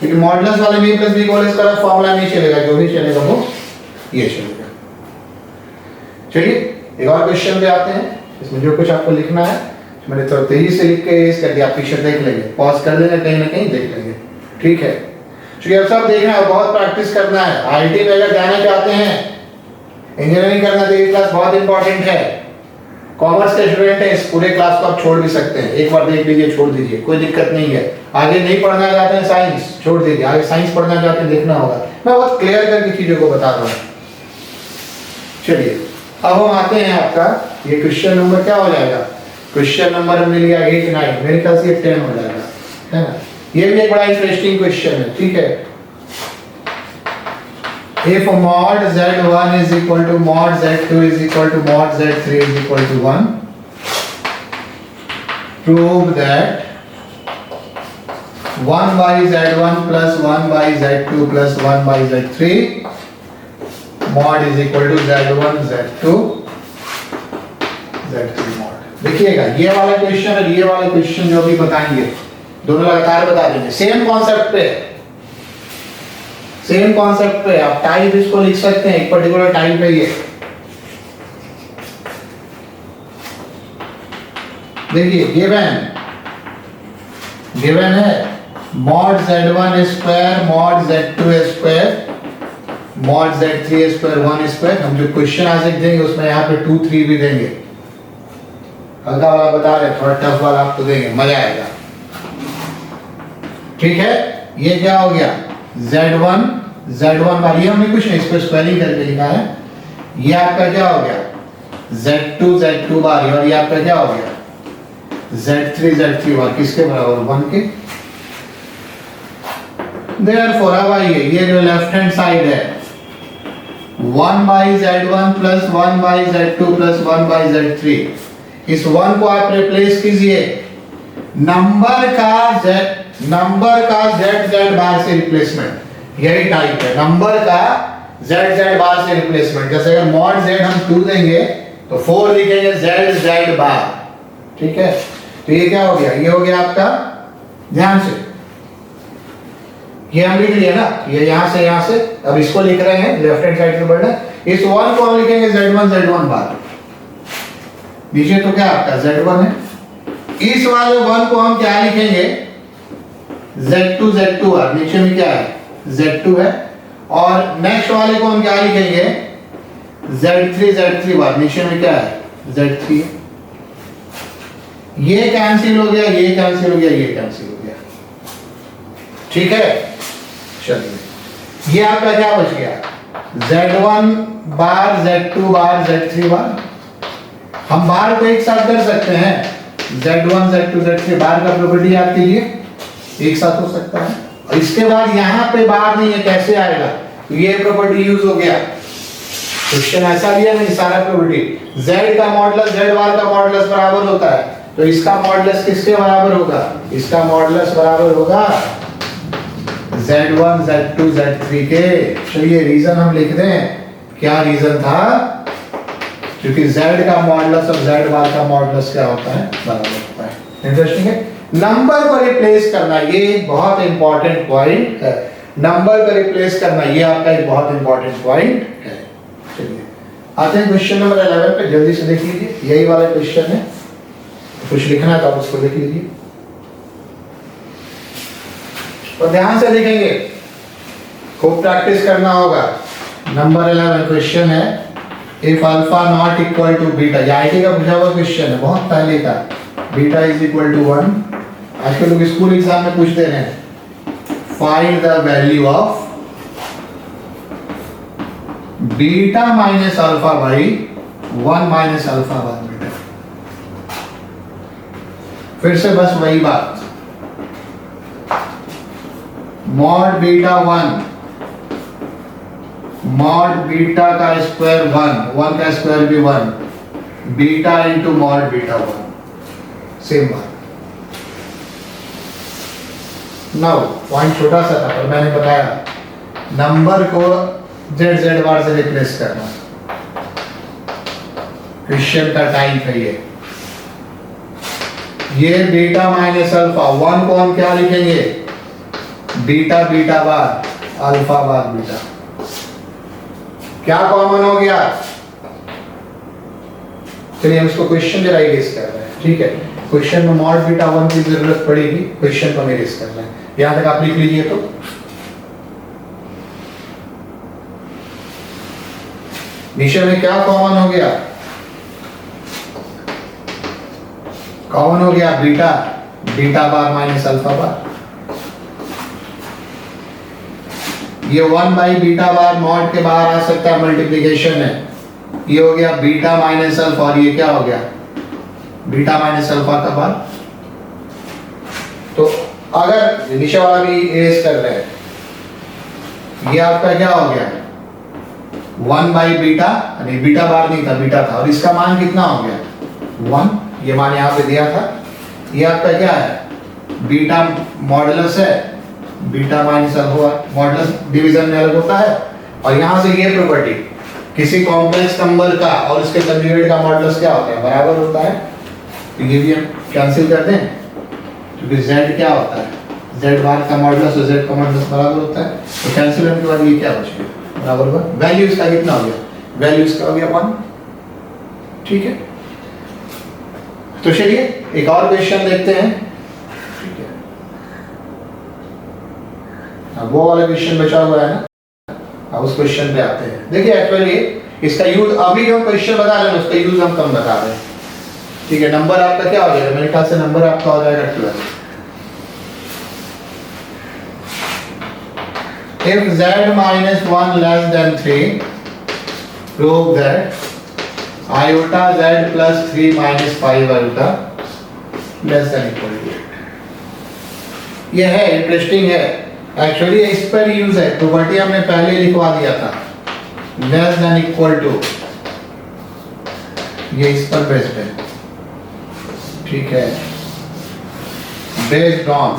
लेकिन मॉडुलस वाले में a plus b whole square का फॉर्मूला नहीं चलेगा, जो भी चलेगा वो ये चलेगा। चलिए एक और क्वेश्चन पे आते हैं, इसमें जो कुछ आपको लिखना है मैंने थोड़ा तेजी से लिख के इस कर दिया, आप पीछे देख लेंगे, पॉज कर लेंगे, कहीं ना कहीं देख लेंगे, ठीक है। तो ये सब देखना है, बहुत प्रैक्टिस करना है। आईटी में अगर जाना चाहते हैं, इंजीनियरिंग करना तो ये क्लास बहुत इंपॉर्टेंट है। कॉमर्स के स्टूडेंट है, इस पूरे क्लास को आप छोड़ भी सकते हैं, एक बार देख लीजिए, छोड़ दीजिए, कोई दिक्कत नहीं है। आगे नहीं पढ़ना चाहते हैं साइंस, छोड़ दीजिए, आगे साइंस पढ़ना चाहते हैं, देखना होगा। मैं बहुत क्लियर करके चीजों को बता रहा हूँ। चलिए अब हम आते हैं, आपका ये क्वेश्चन नंबर क्या हो जाएगा, क्वेश्चन नंबर मिल गया 8 9, मेरे ख्याल से 10 हो जाएगा, है ना। ये भी एक बड़ा इंटरेस्टिंग क्वेश्चन है, ठीक है। If mod z1 is equal to mod z2 is equal to mod z3 is equal to 1, prove that 1 by z1 plus 1 by z2 plus 1 by z3 mod is equal to z1 z2 z3 mod। देखिएगा ये वाला question और ये वाला question जो भी बताएंगे, दोनों लगातार बता देंगे, सेम कॉन्सेप्ट पे, सेम कॉन्सेप्ट पे। आप टाइप इसको लिख सकते हैं, एक पर्टिकुलर टाइप है ये। देखिए गिवन है mod z1 square mod z2 square mod z3 square 1 square. हम जो क्वेश्चन आंसर देंगे उसमें यहाँ पे 2 3 भी देंगे, हल्का वाला बता रहे, थोड़ा टफ वाला आपको देंगे, मजा आएगा, ठीक है। ये क्या हो गया, Z1 बार, ये हमने कुछ नहीं, इसको स्पेलिंग करके लिखा है। ये आपका क्या हो गया, Z2 बार, और ये आपका क्या हो गया, Z3 बार, किसके बराबर, 1 के। Therefore अब आइए, ये जो लेफ्ट हैंड साइड है 1 by Z1 plus 1 by Z2 plus 1 by Z3, इस 1 को आप रिप्लेस कीजिए नंबर का Z बार से रिप्लेसमेंट, यही टाइप है, नंबर का Z बार से रिप्लेसमेंट। जैसे अगर mod Z हम 2 देंगे तो 4 लिखेंगे Z बार, ठीक है। तो ये क्या हो गया, ये हो गया आपका, ध्यान से ये हम लिख लिया ना, ये यहां से, अब इसको लिख रहे हैं लेफ्ट हैंड साइड से बढ़ना, इस 1 को हम लिखेंगे Z1 बार, नीचे तो क्या आपका Z1 है, इस वाले 1 को हम क्या लिखेंगे, Z2 बार, नीचे में क्या है Z2 है, और नेक्स्ट वाले को हम क्या लिखेंगे, Z3 बार, नीचे में क्या है Z3। ये कैंसिल हो गया, ये कैंसिल हो गया, ये कैंसिल हो गया, ठीक है। चलिए ये आपका क्या बच गया, Z1 बार Z2 बार Z3 बार। हम बार को एक साथ कर सकते हैं, Z1 Z2 Z3 बार का प्रॉपर्टी याद कीजिए, एक साथ हो सकता है। और इसके बाद यहाँ पे बार नहीं है, कैसे आएगा, तो ये प्रॉपर्टी यूज हो गया। क्वेश्चन ऐसा लिया नहीं, सारा प्रॉपर्टी, Z का मॉडुलस Z बार का मॉडुलस बराबर होता है, तो इसका मॉडुलस किसके बराबर होगा, इसका मॉडुलस बराबर होगा Z1 Z2 Z3 के। चलिए रीजन हम लिख दें, क्या रीजन था, क्योंकि Z का मॉडुलस और Z बार का मॉडुलस क्या होता है, बराबर होता है। इंटरेस्टिंग है। नंबर को रिप्लेस करना, ये एक बहुत इंपॉर्टेंट पॉइंट है, नंबर को रिप्लेस करना ये आपका एक बहुत इंपॉर्टेंट पॉइंट है। चलिए आते हैं क्वेश्चन नंबर 11 पे, जल्दी से देख लीजिए, यही वाला क्वेश्चन है, कुछ लिखना है तो आप उसको लिख लीजिए और ध्यान से देखेंगे, खूब प्रैक्टिस करना होगा। नंबर 11 क्वेश्चन है, if alpha not equal to beta, ये आईटी का पूछा हुआ क्वेश्चन है, बहुत पहले का, बीटा इज इक्वल टू 1, आजकल लोग स्कूल एग्जाम में पूछते हैं, find the value of beta minus alpha by 1 minus alpha by beta. फिर से बस वही बात, मॉड बीटा 1, मॉड बीटा का स्क्वायर 1 का स्क्वायर भी 1, beta into mod beta 1, same बात। नाउ पॉइंट छोटा सा था पर मैंने बताया, नंबर को Z बार से रिप्लेस करना, क्वेश्चन का टाइप है ये बीटा माइनस अल्फा, 1 को हम क्या लिखेंगे, बीटा बार, अल्फा बार बीटा, क्या कॉमन हो गया। चलिए हम इसको क्वेश्चन जरा इरेज कर रहे हैं, ठीक है। क्वेश्चन में मॉड बीटा 1 की जरूरत पड़ेगी, क्वेश्चन को इरेज करना है, यहां तक आप लिख लीजिए। तो नीचे में क्या कॉमन हो गया? कॉमन हो गया बीटा, बीटा बार माइनस अल्फा बार। ये 1 बाई बीटा बार मॉड के बाहर आ सकता है, मल्टीप्लीकेशन है। ये हो गया बीटा माइनस अल्फा, और ये क्या हो गया? बीटा माइनस अल्फा का बार। तो अगर नीचे वाला भी इरेज कर रहे हैं, ये आपका क्या हो गया? 1 बाई बीटा, नहीं बीटा बार नहीं था, बीटा था, और इसका मान कितना हो गया? 1। ये मान यहाँ पे दिया था। ये आपका क्या है? बीटा मॉडुलस है, beta minus alpha. Modulus division में अलग होता है। और यहाँ से ये प्रॉपर्टी, किसी कॉम्प्लेक्स नंबर का और उसके कंजुगेट का मॉडुलस क्या होता है? बराबर होता है। तो ये भी हम कैंसिल कर दें, क्योंकि z क्या होता है? z बार का मॉडुलस और z का मॉडुलस बराबर होता है। तो कैंसिल होने के बाद ये क्या बच गया? बराबर होगा। वैल्यू इसका कितना हो गया? वैल्यू इसका हो गया 1। ठीक है, तो चलिए एक और क्वेश्चन देखते हैं। ठीक है, अब वो वाला क्वेश्चन बचा हुआ है ना, अब उस क्वेश्चन पे आते हैं। देखिए एक्चुअली इसका यूज अभी जो क्वेश्चन बता रहे हैं उसका यूज हम कम बता रहे हैं। ठीक है, नंबर आपका क्या हो जाएगा? मेरे ख्याल से नंबर आपका हो जाएगा 12। If z minus 1 less than 3, prove that iota z plus 3 minus 5 iota less than equal to 8। ये है इंटरेस्टिंग है एक्चुअली, इस पर यूज है। प्रॉपर्टी हमने पहले लिखवा दिया था, लेस देन इक्वल टू, ये इस पर बेस्ड है। ठीक है, बेस्ड ऑन,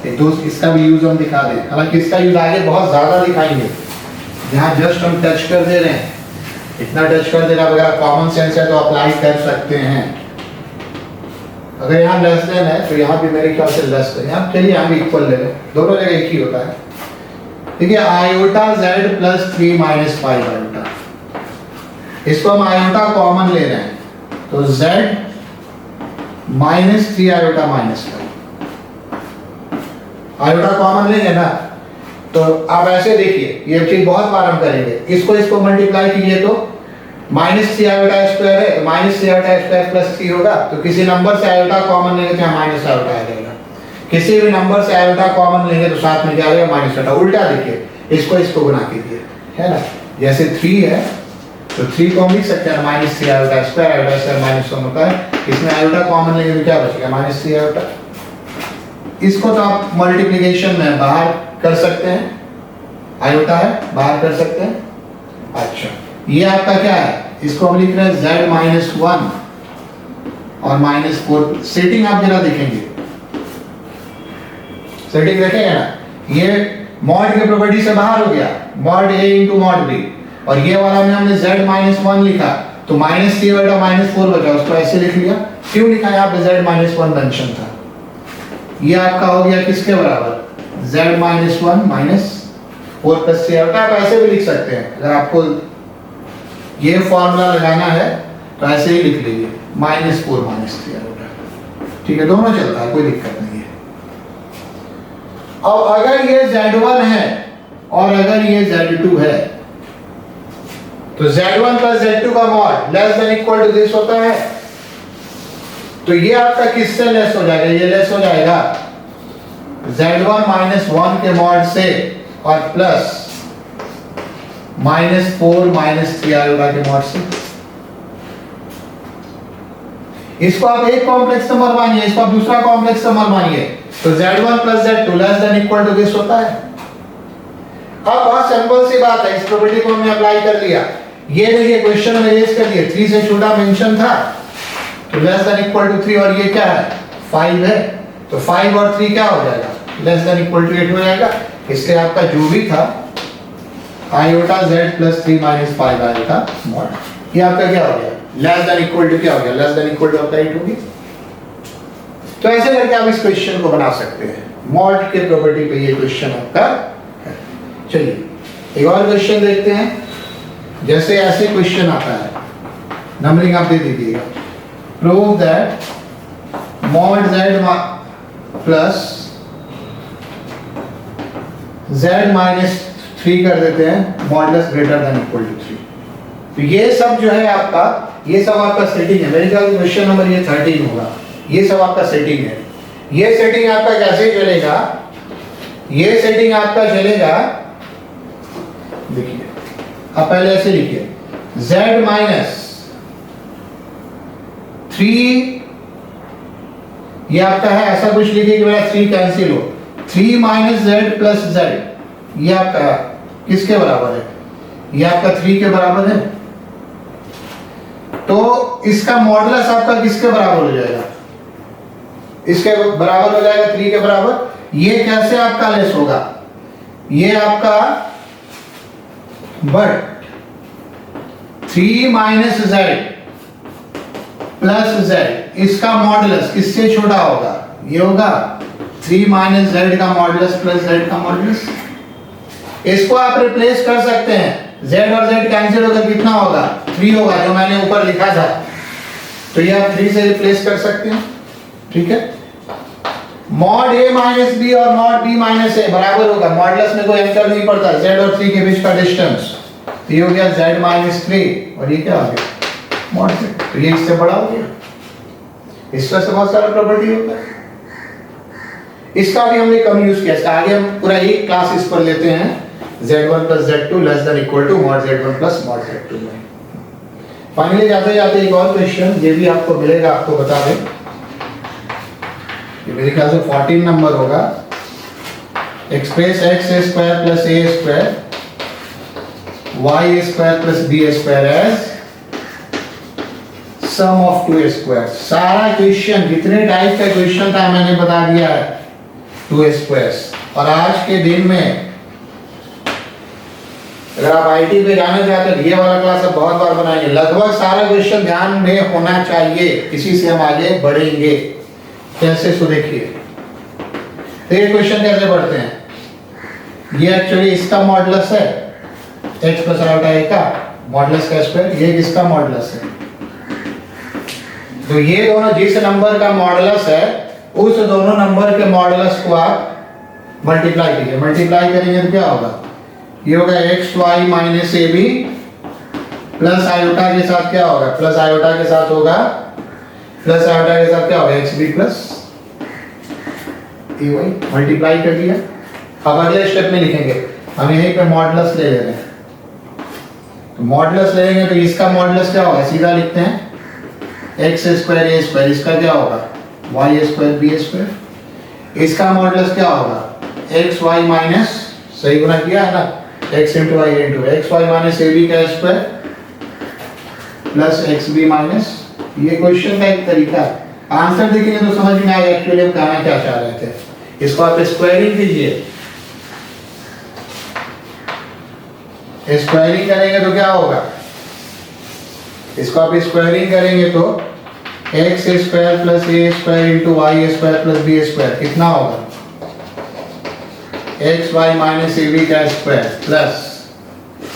तो इसका भी यूज हम दिखा दें। हालांकि इसका यूज आगे बहुत ज्यादा दिखाएंगे, यहाँ जस्ट हम टच कर दे रहे हैं, इतना टच कर दे रहे हैं। अगर कॉमन सेंस है तो अप्लाई कर सकते हैं। अगर यहाँ लेस देन है तो यहाँ भी मेरे ख्याल से लेस है, यहाँ चलिए यहाँ भी इक्वल ले लें, दोनों जगह एक ही होता है। ठीक है, iota z plus 3 minus 5 iota, इसको हम आयोटा कॉमन ले रहे हैं, तो z minus 3 iota minus 5 iota common लेंगे ना। तो आप ऐसे देखिए, ये चीज बहुत बार हम करेंगे, इसको मल्टीप्लाई कीजिए तो माइनस 3 आयोटा स्क्वायर है, तो माइनस 3 आयोटा स्क्वायर प्लस 3 होगा। तो किसी नंबर से आयोटा कॉमन लेंगे तो यहाँ माइनस आयोटा आ जाएगा, किसी भी नंबर से आयोटा कॉमन लेंगे तो साथ में क्या आ जाएगा? Minus iota. उल्टा देखिए, इसको गुना कीजिए, है ना। जैसे 3 है तो 3 को हम लिख सकते हैं minus 3 iota square, iota square minus 1 होता है। इसमें आयोटा कॉमन लेंगे तो क्या बचेगा? Minus 3 iota. इसको तो आप मल्टीप्लिकेशन में बाहर कर सकते हैं, आयोटा है बाहर कर सकते हैं। अच्छा, ये आपका क्या है? इसको हम लिख रहे हैं z माइनस 1 और माइनस 4। सेटिंग आप जरा देखेंगे, सेटिंग देखेंगे ना, ये मॉड के प्रॉपर्टी से बाहर हो गया, mod a into mod b। और ये वाला में हमने z माइनस 1 लिखा, तो माइनस 3 बटा माइनस 4 बचा, उसको ऐसे लिख लिया। क्यों लिखा? यहाँ पे z माइनस 1 मेंशन था। ये आपका हो गया किसके बराबर? z minus 1 minus 4 plus 3 iota. आप ऐसे भी लिख सकते हैं, अगर आपको ये फॉर्मूला लगाना है तो ऐसे ही लिख लीजिए, माइनस 4 माइनस 3 आयोटा। ठीक है, दोनों चलता है, कोई दिक्कत नहीं है। अब अगर ये z1 है और अगर ये z2 है, तो z1 प्लस z2 का mod less than equal to this होता है। तो ये आपका किससे लेस हो जाएगा? ये लेस हो जाएगा z1 माइनस 1 के मॉड से, और प्लस माइनस 4 माइनस 3 आयोटा के मॉड से। इसको आप एक कॉम्प्लेक्स नंबर मानिए, इसको आप दूसरा कॉम्प्लेक्स नंबर मानिए, तो z1 plus z2 less than equal to this होता है। अब बहुत सिंपल सी बात है, इस प्रॉपर्टी को हमने अप्लाई कर लिया। ये देखिए क्वेश्चन में रेज कर दिया, 3 से छोटा मेंशन था, तो लेस देन इक्वल टू 3, और ये क्या है? 5 है, तो 5 और 3 क्या हो जाएगा? लेस देन इक्वल टू 8 हो जाएगा। इसके आपका जो भी था iota z plus 3 minus 5 iota mod, ये आपका क्या हो गया? लेस देन इक्वल टू क्या हो गया? लेस देन इक्वल टू आपका 8 होगी। तो ऐसे करके आप इस क्वेश्चन को बना सकते हैं, मॉड के प्रॉपर्टी पे ये क्वेश्चन आपका है। चलिए एक और क्वेश्चन देखते हैं। जैसे ऐसे क्वेश्चन आता है, नंबरिंग आप दे दीजिएगा। Prove that mod z plus z minus 3 कर देते हैं, modulus greater than equal to 3। तो ये सब जो है आपका, ये सब आपका सेटिंग है। मेरे ख्याल से क्वेश्चन नंबर ये 13 होगा। ये सब आपका सेटिंग है। ये सेटिंग आपका कैसे चलेगा? ये सेटिंग आपका चलेगा, देखिए आप पहले ऐसे लिखिए z माइनस 3, ये आपका है ऐसा कुछ लिखिए कि मेरा 3 कैंसिल हो, 3 माइनस जेड प्लस जेड, ये आपका किसके बराबर है? ये आपका 3 के बराबर है। तो इसका मॉडुलस आपका किसके बराबर हो जाएगा? इसके बराबर हो जाएगा 3 के बराबर। ये कैसे आपका लेस होगा? ये आपका but 3 minus Z plus Z, इसका मॉडुलस किससे छोटा होगा? ये होगा 3 माइनस जेड का मॉडुलस प्लस जेड का मॉडुलस। इसको आप रिप्लेस कर सकते हैं। z और z कैंसिल होकर कितना होगा? 3 होगा, जो मैंने ऊपर लिखा था। तो ये आप 3 से रिप्लेस कर सकते हैं। ठीक है। मॉड a माइनस बी और मॉड b माइनस a बराबर होगा, मॉडुलस में कोई अंतर नहीं पड़ता, z और 3 के बीच का डिस्टेंस। तो ये हो गया z माइनस 3 और ये क्या हो गया? Mod z। तो ये इससे बड़ा हो गया। इसका से बहुत सारा प्रॉपर्टी होता है। इसका भी हमने कम यूज किया। इसका आगे हम पूरा एक क्लास इस पर लेते हैं, z1 plus z2 less than equal to mod z1 plus mod z2 में। फाइनली जाते जाते एक और क्वेश्चन, ये भी आपको मिलेगा, आपको बता दें, ये मेरे ख्याल से 14 नंबर होगा। Express x square plus a square y square plus b square as sum of 2 square. सारा क्वेश्चन, जितने टाइप का क्वेश्चन था मैंने बता दिया है, 2 स्क्वायर्स। और आज के दिन में अगर आप आईटी पे जाना चाहते हैं, ये वाला क्लास आप बहुत बार बनाएंगे। लगभग सारा क्वेश्चन ध्यान में होना चाहिए, इसी से हम आगे बढ़ेंगे। कैसे? सो देखिए, तो ये क्वेश्चन कैसे पढ़ते हैं? ये एक्चुअली इसका मॉडुलस है, x प्लस आयोटा a का मॉडुलस का स्क्वायर। ये किसका मॉडुलस है? तो ये दोनों जिस नंबर का मॉडुलस है, उस दोनों नंबर के मॉडुलस को आप मल्टीप्लाई कीजिए। मल्टीप्लाई करेंगे तो क्या होगा? ये होगा एक्स वाई माइनस ए बी प्लस आयोटा के साथ क्या होगा? प्लस आयोटा के साथ होगा, प्लस आयोटा के साथ क्या होगा? एक्स बी प्लस ए वाई। मल्टीप्लाई कर दिया। अब अगले स्टेप में लिखेंगे, हम यहीं पे मॉडुलस ले रहे हैं। तो मॉडुलस लेंगे तो इसका मॉडुलस क्या होगा? सीधा लिखते हैं एक्स स्क्वायर ए स्क्वायर, इसका क्या होगा? Y square b square. इसका मॉडुलस क्या होगा? एक्स वाई माइनस, सही गुना किया है ना, x into y into x y minus ए बी का square plus x B minus. ये क्वेश्चन का एक तरीका है। आंसर देखेंगे तो समझ में आएगा एक्चुअली हम कहना क्या चाह रहे थे। इसको आप स्क्वायरिंग कीजिए। स्क्वायरिंग करेंगे तो क्या होगा? इसको आप स्क्वायरिंग करेंगे तो एक्स स्क्वायर प्लस ए square into y square plus B square कितना होगा? एक्स वाई माइनस ए बी का स्क्वायर प्लस,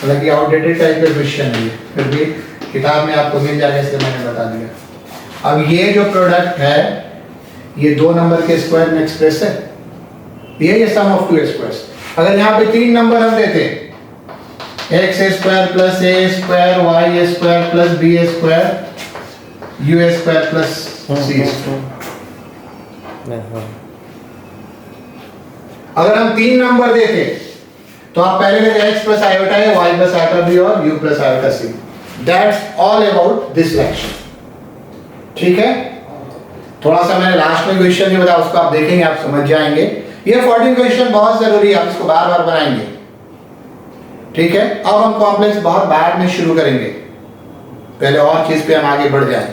हालांकि आउटडेटेड टाइप का क्वेश्चन है, फिर भी किताब में आपको मिल जाएगा, इसलिए मैंने बता दिया। अब ये जो प्रोडक्ट है, ये 2 नंबर के स्क्वायर में एक्सप्रेस है, ये सम ऑफ 2 स्क्वायर्स। अगर यहाँ पे 3 नंबर हम देते, एक्स स्क्वायर प्लस ए square y square plus B square u square plus c square. अगर हम 3 नंबर देते तो आप पहले लेते x प्लस आयोटा है, y प्लस आयोटा b और u plus iota c। That's all about this lecture. ठीक है। थोड़ा सा मैंने लास्ट में क्वेश्चन नहीं बताया, उसको आप देखेंगे, आप समझ जाएंगे। ये 14 क्वेश्चन बहुत जरूरी है, आप इसको बार बार बनाएंगे। ठीक है। अब हम कॉम्प्लेक्स बहुत बाद में शुरू करेंगे, पहले और चीज पे हम आगे बढ़ जाएं।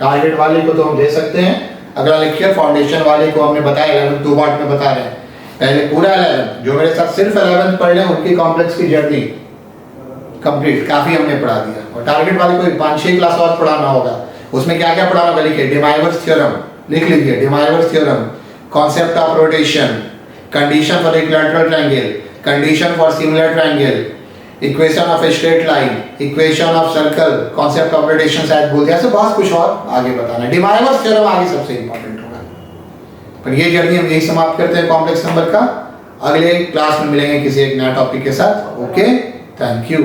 टारगेट वाले को तो हम दे सकते हैं, अगला लेक्चर फाउंडेशन वाले को हमने बताया, 11 2 पार्ट में बता रहे हैं। पहले पूरा 11, जो मेरे साथ सिर्फ 11 पढ़ रहे हैं उनकी कॉम्प्लेक्स की जर्नी कंप्लीट, काफी हमने पढ़ा दिया। और टारगेट वाले को 5-6 क्लास और पढ़ाना होगा। उसमें क्या क्या पढ़ाना होगा लिखिए, डिमाइवर्स थ्योरम लिख लीजिए, De Moivre's theorem, concept of rotation, condition for equilateral triangle, condition for similar triangle, equation of straight line, equation of circle, concept of rotation शायद भूल गया, ऐसे बहुत कुछ और आगे बताना है। डिमाइवर्स थ्योरम आगे सबसे इंपॉर्टेंट होगा। पर ये जर्नी हम यही समाप्त करते हैं कॉम्प्लेक्स नंबर का। अगले क्लास में मिलेंगे किसी एक नया टॉपिक के साथ। Okay, thank you.